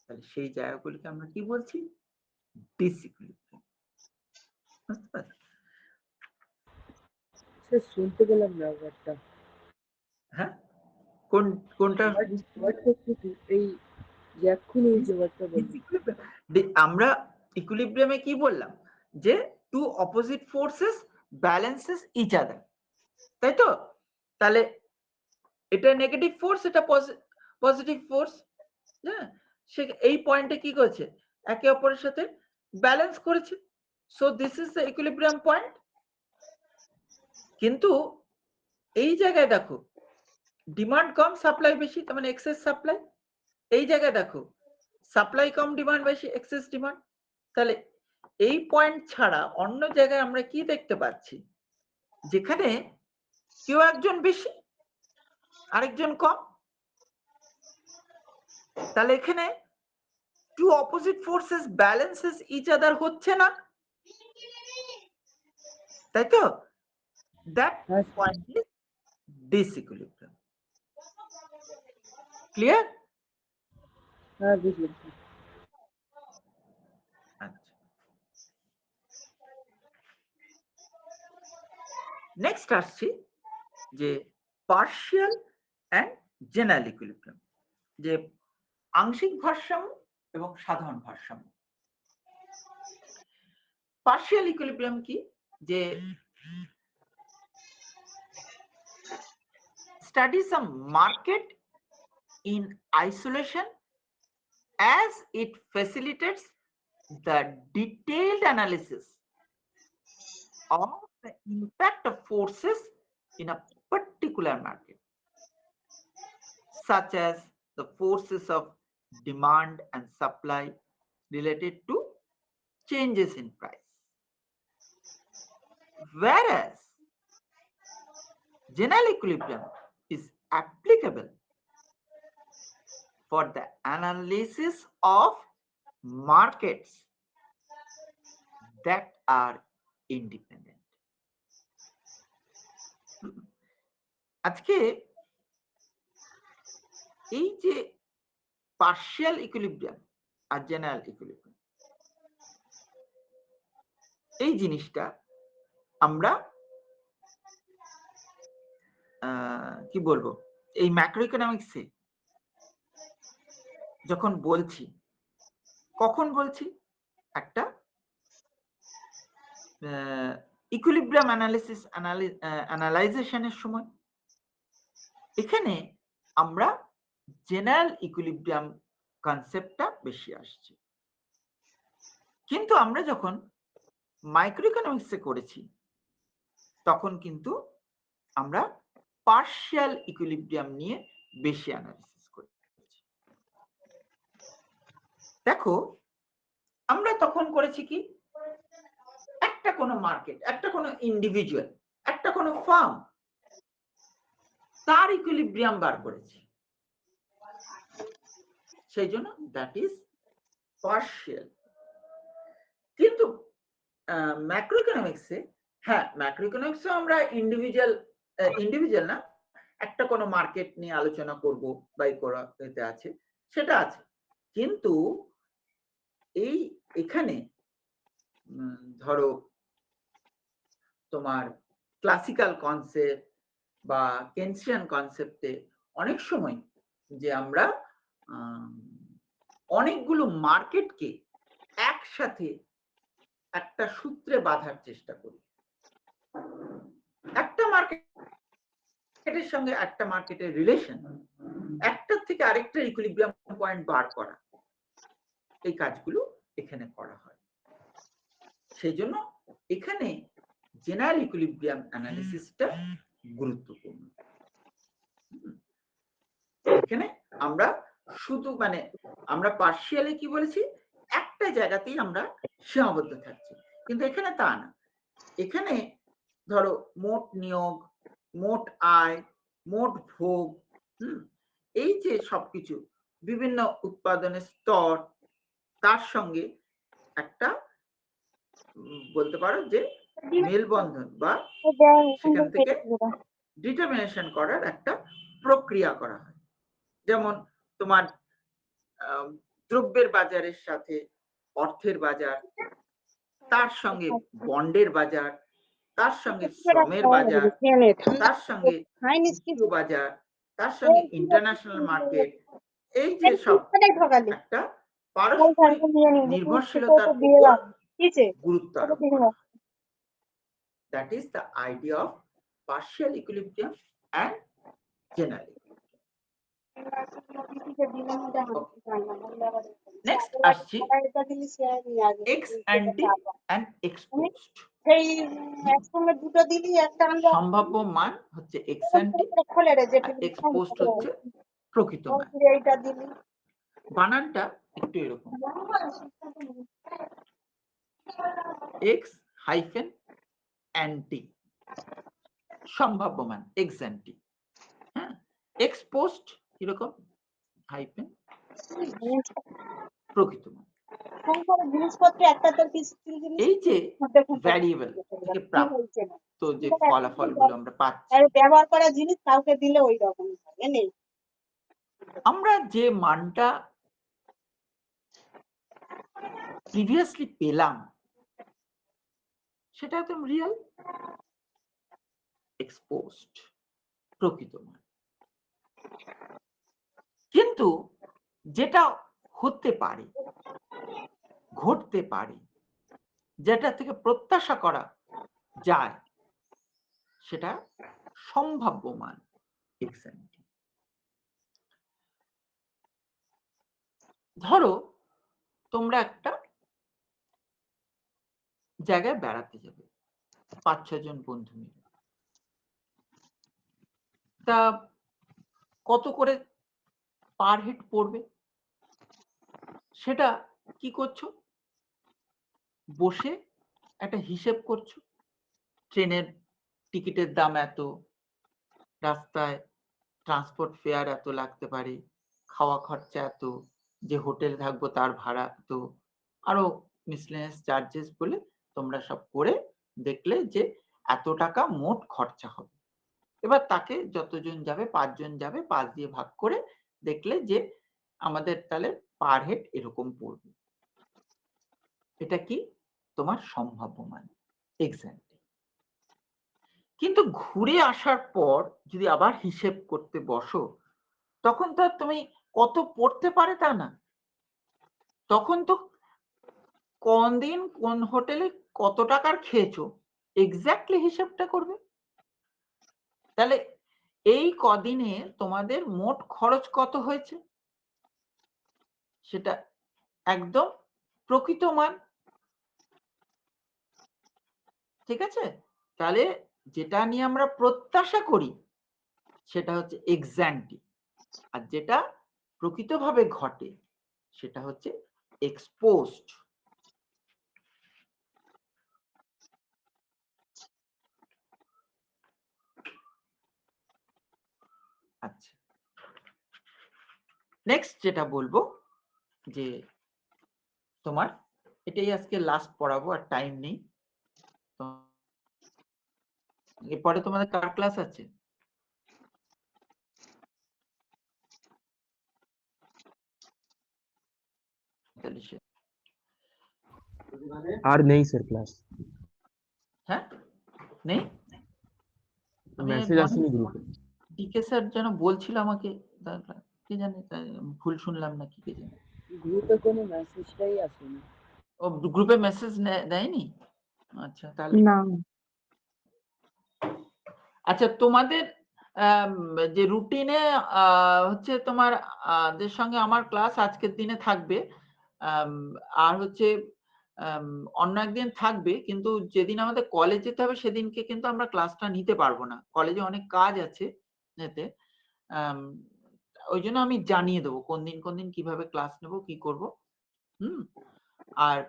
তাহলে সেই জায়গাগুলিকে আমরা কি বলছি, ডিসইকুইলিব্রিয়াম। বুঝতে পারছো? স্যার শুনতে পেলাম না ব্যাপারটা। হ্যাঁ, কোনটা? এই যে এক্ষুনি এই যে ব্যাপারটা বলছি। আমরা ইকুইলিব্রিয়ামে কি বললাম, যে two opposite forces balances each other, তাই তো? তাহলে এটা নেগেটিভ ফোর্স, এটা পজিটিভ ফোর্স, হ্যাঁ, সে এই পয়েন্টে কি করেছে, একে অপরের সাথে ব্যালেন্স করেছে। So this is the equilibrium point. কিন্তু এই জায়গায় দেখো, ডিমান্ড কম, সাপ্লাই বেশি, তার মানে এক্সেস সাপ্লাই। এই জায়গায় দেখো, সাপ্লাই কম, ডিমান্ড বেশি, এক্সেস ডিমান্ড। তাহলে এই পয়েন্ট ছাড়া অন্য জায়গায় আমরা কি দেখতে পাচ্ছি, যেখানে কেউ একজন বেশি, আরেকজন কম। তাহলে এখানে two opposite forces balances each other হচ্ছে না, তাই তো? That point is disequilibrium. Clear? হ্যাঁ বুঝলাম। আচ্ছা, নেক্সট আসছি যে পার্শিয়াল এন্ড জেনারেল ইকুইলিব্রিয়াম, যে আংশিক ভারসাম্য এবং সাধারণ ভারসাম্য। পার্শিয়াল ইকুইলিব্রিয়াম কি, যে studies a market in isolation as it facilitates the detailed analysis of the impact of forces in a particular market, such as the forces of demand and supply related to changes in price. Whereas general equilibrium is applicable for the analysis of markets that are independent. আজকে এই যে পার্শিয়াল ইকুইলিব্রিয়াম আর জেনারেল ইকুইলিব্রিয়াম, এই জিনিসটা আমরা কি বলবো, এই ম্যাক্রো ইকোনমিক্সে যখন বলছি, কখন বলছি, একটা ইকুইলিব্রিয়াম অ্যানালিসিস অ্যানালাইজেশনের সময়। এখানে আমরা জেনারেল ইকুইলিব্রিয়াম কনসেপ্টটা বেশি আসছে, কিন্তু আমরা যখন মাইক্রো ইকোনমিক্সে করেছি তখন কিন্তু আমরা পার্শিয়াল ইকুইলিব্রিয়াম নিয়ে বেশি অ্যানালিসিস করেছি। দেখো, আমরা তখন করেছি কি, একটা কোনো মার্কেট, একটা কোনো ইন্ডিভিজুয়াল, একটা কোনো ফার্ম, তার ইকুইলিব্রিয়াম বার করেছি, সেই জন্য দ্যাট ইজ পার্শিয়াল। কিন্তু ম্যাক্রো ইকোনমিক্সে, হ্যাঁ ম্যাক্রো ইকোনমিক্সে আমরা ইন্ডিভিজুয়াল না, একটা কোনো মার্কেট নিয়ে আলোচনা করব বা করা এতে আছে, সেটা আছে। কিন্তু এই এখানে ধরো তোমার ক্লাসিক্যাল কনসেপ্ট বা কেনসিয়ান কনসেপ্টে অনেক সময় যে আমরা অনেকগুলো মার্কেটকে একসাথে একটা সূত্রে বাঁধার চেষ্টা করি, একটা মার্কেটের সঙ্গে একটা মার্কেটের রিলেশন, একটার থেকে আরেকটা ইকুইলিব্রিয়াম পয়েন্ট বার করা, এই কাজগুলো এখানে করা হয়। সেই জন্য এখানে জেনারেল ইকুইলিব্রিয়াম অ্যানালিসিসটা গুরুত্বপূর্ণ। এখানে আমরা শুধু মানে আমরা পার্শিয়ালি কি বলেছি, একটা জায়গাতেই আমরা সীমাবদ্ধ থাকছি, কিন্তু এখানে তা না। এখানে ধরো মোট নিয়োগ, মোট আয়, মোট ভোগ, এই যে সবকিছু বিভিন্ন উৎপাদনের স্তর, তার সঙ্গে একটা বলতে পারো যে মেলবন্ধন বা সেখান থেকে ডিটারমিনেশন করার একটা প্রক্রিয়া করা হয়। যেমন তোমার দ্রব্যের বাজারের সাথে অর্থের বাজার, তার সঙ্গে বন্ডের বাজার, তার সঙ্গে শ্রমের বাজার, তার সঙ্গে বাজার, তার সঙ্গে ইন্টারন্যাশনাল মার্কেট, এই যে সব একটা পারস্পরিক নির্ভরশীলতার উপর গুরুত্ব আরোপ করা হয়। That is the idea of partial equilibrium and general equilibrium. Next আসছি ex ante and ex post. সম্ভাব্য মান হচ্ছে ex ante আর ex post হচ্ছে প্রকৃত মান। বানানটা একটু এরকম, ex hyphen ante সম্ভাব্য মান ex ante, হ্যাঁ। ex post এরকম হাইফেন প্রকৃত মান। এই যে ভ্যারিয়েবল থেকে প্রাপ্ত যে ফলাফলগুলো আমরা পাচ্ছি, ব্যবহার করা জিনিস কাউকে দিলে ওই রকম নেই। আমরা যে মানটা প্রিভিয়াসলি পেলাম সেটা একদম রিয়েল, এক্সপোজড প্রকৃত মান। কিন্তু যেটা হতে পারে, ঘটতে পারে, যেটা থেকে প্রত্যাশা করা যায়, সেটা সম্ভাব্য মান ex ante। ধরো তোমরা একটা জায়গায় বেড়াতে যাবে 5-6 জন বন্ধু মিলে, তা কত করে পার হেড পড়বে সেটা কি করছো, বসে একটা হিসেব করছো। ট্রেনের টিকিটের দাম এত, রাস্তায় ট্রান্সপোর্ট ফেয়ার এত লাগতে পারে, খাওয়া খরচা এত, যে হোটেলে থাকবো তার ভাড়া এত, আরো মিসলেনিয়াস চার্জেস বলে তোমরা সব করে দেখলে যে এত টাকা মোট খরচা হবে। এবার তাকে যতজন যাবে, 5 জন যাবে, 5 দিয়ে ভাগ করে দেখলে যে আমাদের তাহলে পার হেড এরকম পড়বে। এটা কি তোমার সম্ভাব্য মান ex ante। কিন্তু ঘুরে আসার পর যদি আবার হিসেব করতে বসো, তখন তো তুমি কত পড়তে পারে তা না, তখন তো কোন দিন কোন হোটেলে কত টাকার খেয়েছো এক্স্যাক্টলি হিসেবটা করবে। তাহলে এই কদিনে তোমাদের মোট খরচ কত হয়েছে সেটা একদম প্রকৃত মান, ঠিক আছে। তাহলে যেটা নিয়ে আমরা প্রত্যাশা করি সেটা হচ্ছে ex ante, আর যেটা প্রকৃতভাবে ঘটে সেটা হচ্ছে exposed। আচ্ছা, নেক্সট যেটা বলবো যে তোমার এটাই আজকে লাস্ট পড়াবো, আর টাইম নেই। এরপরে তোমাদের কার ক্লাস আছে? আর নেই স্যার ক্লাস। হ্যাঁ নেই, মেসেজ আসেনি গ্রুপে। ডিকে স্যার যেন বলছিল আমাকে, কি জানি ভুল শুনলাম নাকি কে জানি। গ্রুপে কোনো মেসেজটাই আসেনি। ও গ্রুপে মেসেজ দেয়নি? আচ্ছা তাহলে না। আচ্ছা, তোমাদের যে রুটিনে হচ্ছে তোমার দের সঙ্গে আমার ক্লাস আজকের দিনে থাকবে, আর হচ্ছে অন্য একদিন থাকবে, কিন্তু যেদিন আমাদের কলেজ যেতে হবে সেদিনকে কিন্তু আমরা ক্লাসটা নিতে পারবো না, কলেজে অনেক কাজ আছে এতে। ওই জন্য আমি জানিয়ে দেবো কোন দিন কিভাবে ক্লাস নেব, কি করব। আর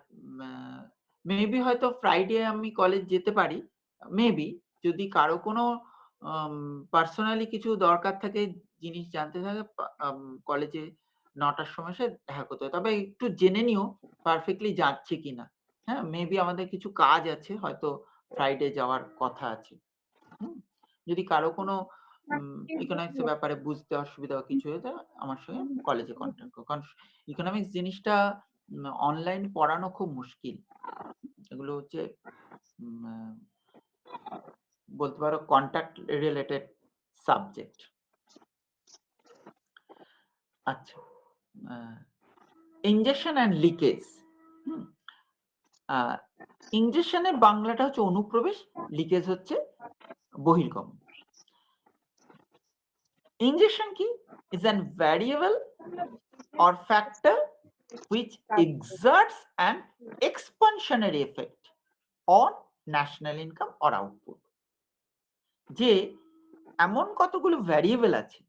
মেবি হয়তো ফ্রাইডে আমি কলেজ যেতে পারি, মেবি, যদি কারো কোনো পার্সোনালি কিছু দরকার থাকে, জিনিস জানতে থাকে, কলেজে 9টার সময় সে দেখা করতে হবে। তবে একটু জেনে নিও পারফেক্টলি যাচ্ছে কিনা। হ্যাঁ, মেবি আমাদের কিছু কাজ আছে, হয়তো ফ্রাইডে যাওয়ার কথা আছে। যদি কারো কোনো ইকোনমিক্স এর ব্যাপারে বুঝতে অসুবিধা বা কিছু হয়ে যায়, আমার সঙ্গে কলেজে কন্ট্যাক্ট করো, কারণ ইকোনমিক্স জিনিসটা অনলাইন পড়ানো খুব মুশকিল। এগুলো হচ্ছে বলতে পারো কন্ট্যাক্ট রিলেটেড সাবজেক্ট। আচ্ছা, ইনজেকশন অ্যান্ড লিকেজ। ইনজেকশনের বাংলাটা হচ্ছে অনুপ্রবেশ, লিকেজ হচ্ছে বহির্গমন। Injection key is a variable or factor which exerts an expansionary effect on national income or output. যে এমন কতগুলো ভ্যারিয়েবল আছে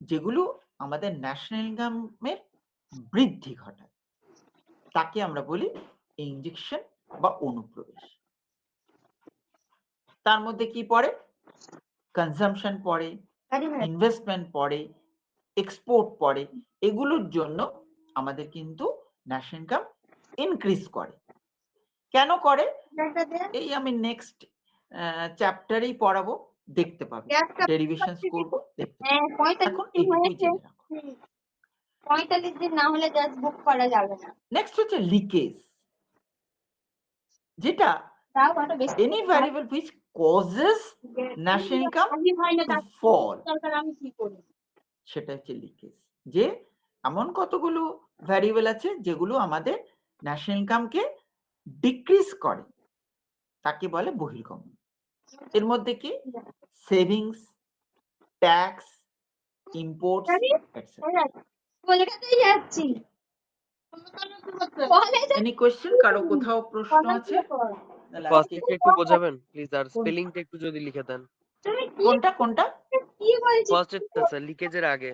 যেগুলো আমাদের ন্যাশনাল ইনকামের বৃদ্ধি ঘটায়, তাকে আমরা বলি ইনজেকশন বা অনুপ্রবেশ। তার মধ্যে কি পড়ে? কনজাম্পশন পড়ে, ইনভেস্টমেন্ট পড়ে, এক্সপোর্ট পড়ে। এগুলোর জন্য আমাদের কিন্তু ন্যাশনাল ইনকাম ইনক্রিজ করে। কেন করে? এই আমি নেক্সট চ্যাপ্টারেই পড়াবো, দেখতে পাবে, ডেরিভেশনস করব, দেখতে পাবে। এখন এইটুকুই জেনে রাখো। 45 দিন না হলে জাস্ট বুক করা যাবে না। নেক্সট হচ্ছে লিকেজ, যেটা তাও কত বেশি any variable which causes national income to fall, সরকার আমি কি করি? সেটা হচ্ছে লিকেজ। যে এমন কতগুলো ভ্যারিয়েবল আছে যেগুলো আমাদের ন্যাশনাল ইনকামকে ডিক্রিজ করে, তাকে বলে বহির্গমন। এর মধ্যে কি? Savings, tax, imports, etcetera. কলকাতায় যাচ্ছি। Any question? কারো কোথাও প্রশ্ন আছে? তাহলে ফার্স্ট আজকে থেকে একটু বোঝাবেন প্লিজ, আর স্পেলিংটা একটু যদি লিখে দেন। কোনটা কোনটা? কি বলছিস? ফার্স্ট এরটা স্যার, লিকেজের আগে।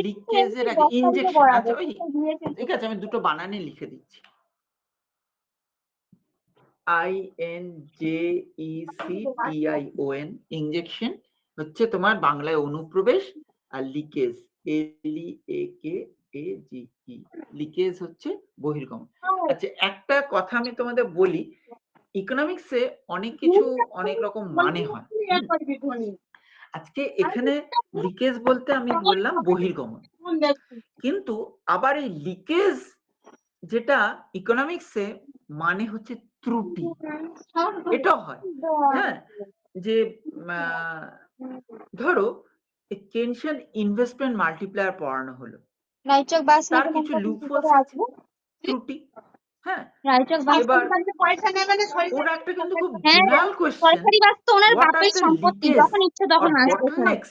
লিকেজের আগে ইনজেকশন। আচ্ছা, ওই ঠিক আছে, আমি দুটো বানানে লিখে দিচ্ছি। INJECTION, ইনজেকশন হচ্ছে তোমার বাংলায় অনুপ্রবেশ, আর লিকেজ LEAKAGE, লিকেজ হচ্ছে বহির্গমন। আচ্ছা, একটা কথা আমি তোমাদের বলি, ইকোনমিক্সে অনেক কিছু অনেক রকম মানে হয়। আজকে এখানে লিকেজ বলতে আমি বললাম বহির্গমন, কিন্তু আবার এই লিকেজ যেটা ইকোনমিক্সে মানে হচ্ছে ত্রুটি, এটাও হয়। হ্যাঁ, যে ধরো কেনশিয়ান ইনভেস্টমেন্ট মাল্টিপ্লায়ার পড়ানো হলো, রায়চক বাস তার কিছু লুপহোলস আছে, ত্রুটি। হ্যাঁ, রায়চক বাস এবার পয়সা নেবে না। ওর একটা কিন্তু খুব হ্যাঁ, জেনারেল কোশ্চেন, সরকারি বাস তো ওনার what are বাপের the সম্পত্তি, leakage যখন ইচ্ছে or তখন আসবে। bottlenecks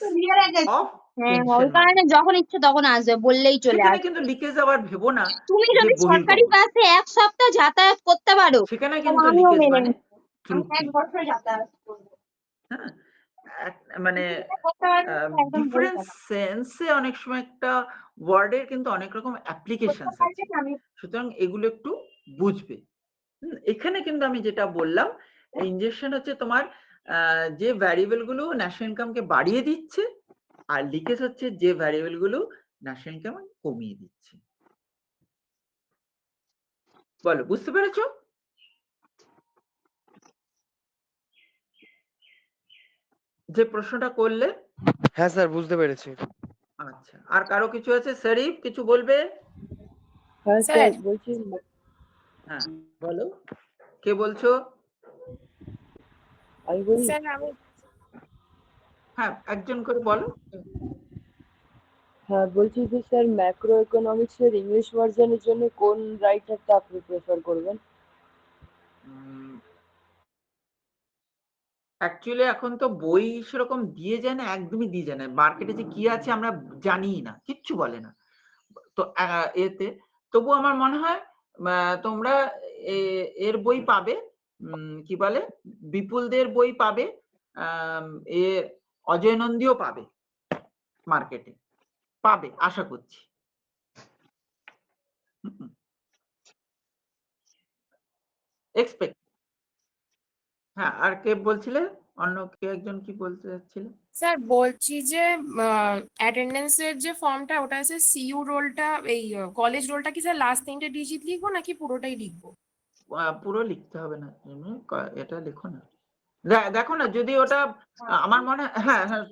of হ্যাঁ, ওই pension কারণে market? যখন ইচ্ছে তখন আসবে, বললেই চলে সেখানে আসবে। কিন্তু লিকেজ আবার ভেবো না তুমি যে যদি সরকারি বহির্গমন, বাসে এক সপ্তাহ যাতায়াত করতে পারো, সেখানে তাহলে কিন্তু আমিও লিকেজ মেনে মানে নিই। আমি ত্রুটি। 1 বছর যাতায়াত করবো। হ্যাঁ, মানে করতে পারবে না, একদম ডিফারেন্ট বলতে পারবে। সেন্সে অনেক সময় একটা ওয়ার্ডের কিন্তু অনেক রকম অ্যাপ্লিকেশনস আছে, আমি সুতরাং এগুলো একটু বুঝবে। এখানে কিন্তু আমি যেটা বললাম, ইনজেকশন হচ্ছে তোমার যে ভ্যারিয়েবল গুলো ন্যাশনাল ইনকামকে বাড়িয়ে দিচ্ছে, আর লিকেজ হচ্ছে যে ভ্যারিয়েবল গুলো ন্যাশনাল ইনকাম কমিয়ে দিচ্ছে। বলো, বুঝতে পেরেছো? যে প্রশ্নটা করলে? হ্যাঁ স্যার, বুঝতে পেরেছি। আচ্ছা, আর কারো কিছু আছে? শরীফ কিছু বলবে? হ্যাঁ স্যার বলছি। হ্যাঁ বলো, কে বলছো? আমি বলি। হ্যাঁ, একজন করে বলো। হ্যাঁ বলছি যে স্যার, ম্যাক্রো ইকোনমিক্স এর ইংলিশ ভার্সনের জন্য কোন রাইটারটা আপনি প্রেফার করবেন? অ্যাকচুয়ালি এখন তো বই সেরকম দিয়ে যায় না, একদমই দিয়ে যায় না। মার্কেটে যে কি আছে আমরা জানিই না, কিচ্ছু বলে না। তো এতে তবু আমার মনে হয় তোমরা এর বই পাবে, কি বলে, বিপুলদের বই পাবে, এ অজয় নন্দীও পাবে, মার্কেটে পাবে আশা করছি। এক্সপেক্ট। হ্যাঁ, আর কে বলছিলে? অন্য কে একজন কি বলতে চাচ্ছিল? স্যার বলছি যে অ্যাটেন্ডেন্সের যে ফর্মটা, ওটা আছে সিইউ রোলটা, এই কলেজ রোলটা কি স্যার লাস্ট 3টে ডিজিট লিখবো নাকি পুরোটাই লিখবো? পুরো লিখতে হবে না, এটা লিখো না। দেখো না, যদি ওটা আমার মনে হয়, হ্যাঁ হ্যাঁ,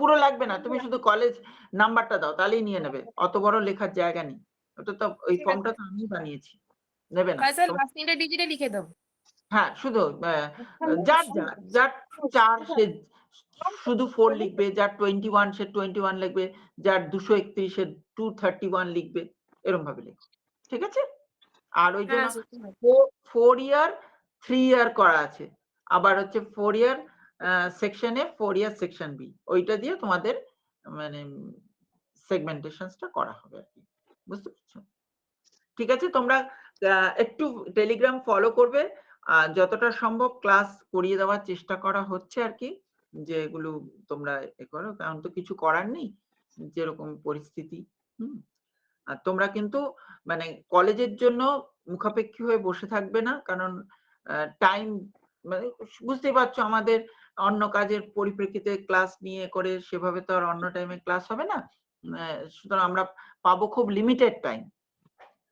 পুরো লাগবে না, তুমি শুধু কলেজ নাম্বারটা দাও, তাহলেই নিয়ে নেবে, অত বড় লেখার জায়গা নেই। ওটা তো ওই ঠিক আছে। ফর্মটা তো আমি বানিয়েছি, নেবে না। স্যার লাস্ট 3টে ডিজিটে লিখে দেবো। হ্যাঁ, শুধু যার যার 4 সে শুধু 4 লিখবে, যার 21 সে 21 লিখবে, যার 231 সে 231 লিখবে, এরকম ভাবে লিখবে, ঠিক আছে? আর ওই জন্য হ্যাঁ 4 ইয়ার 3 ইয়ার করা আছে, আবার হচ্ছে 4 ইয়ার সেকশন এ 4 ইয়ার সেকশন বি, ওইটা দিয়ে তোমাদের মানে সেগমেন্টেশনটা করা হবে আর কি, বুঝতে পারছো? ঠিক আছে, তোমরা একটু টেলিগ্রাম ফলো করবে, যতটা সম্ভব ক্লাস করিয়ে দেওয়ার চেষ্টা করা হচ্ছে আর কি, যেগুলো তোমরা এ করো, কারণ তো কিছু করার নেই, যেরকম পরিস্থিতি। আর তোমরা কিন্তু মানে কলেজের জন্য মুখাপেক্ষী হয়ে বসে থাকবে না, কারণ টাইম মানে বুঝতেই পারছো, আমাদের অন্য কাজের পরিপ্রেক্ষিতে ক্লাস নিয়ে করে সেভাবে তো আর অন্য টাইমে ক্লাস হবে না, সুতরাং আমরা পাবো খুব লিমিটেড টাইম।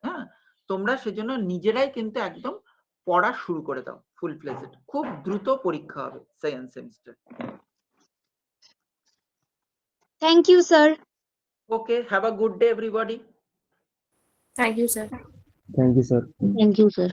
হ্যাঁ, তোমরা সেজন্য নিজেরাই কিন্তু একদম পড়া শুরু করে দাও ফুল ফ্লেজড, খুব দ্রুত পরীক্ষা হবে second semester. Thank you sir. Okay, have a good day everybody. Thank you sir. Thank you, sir. Thank you sir.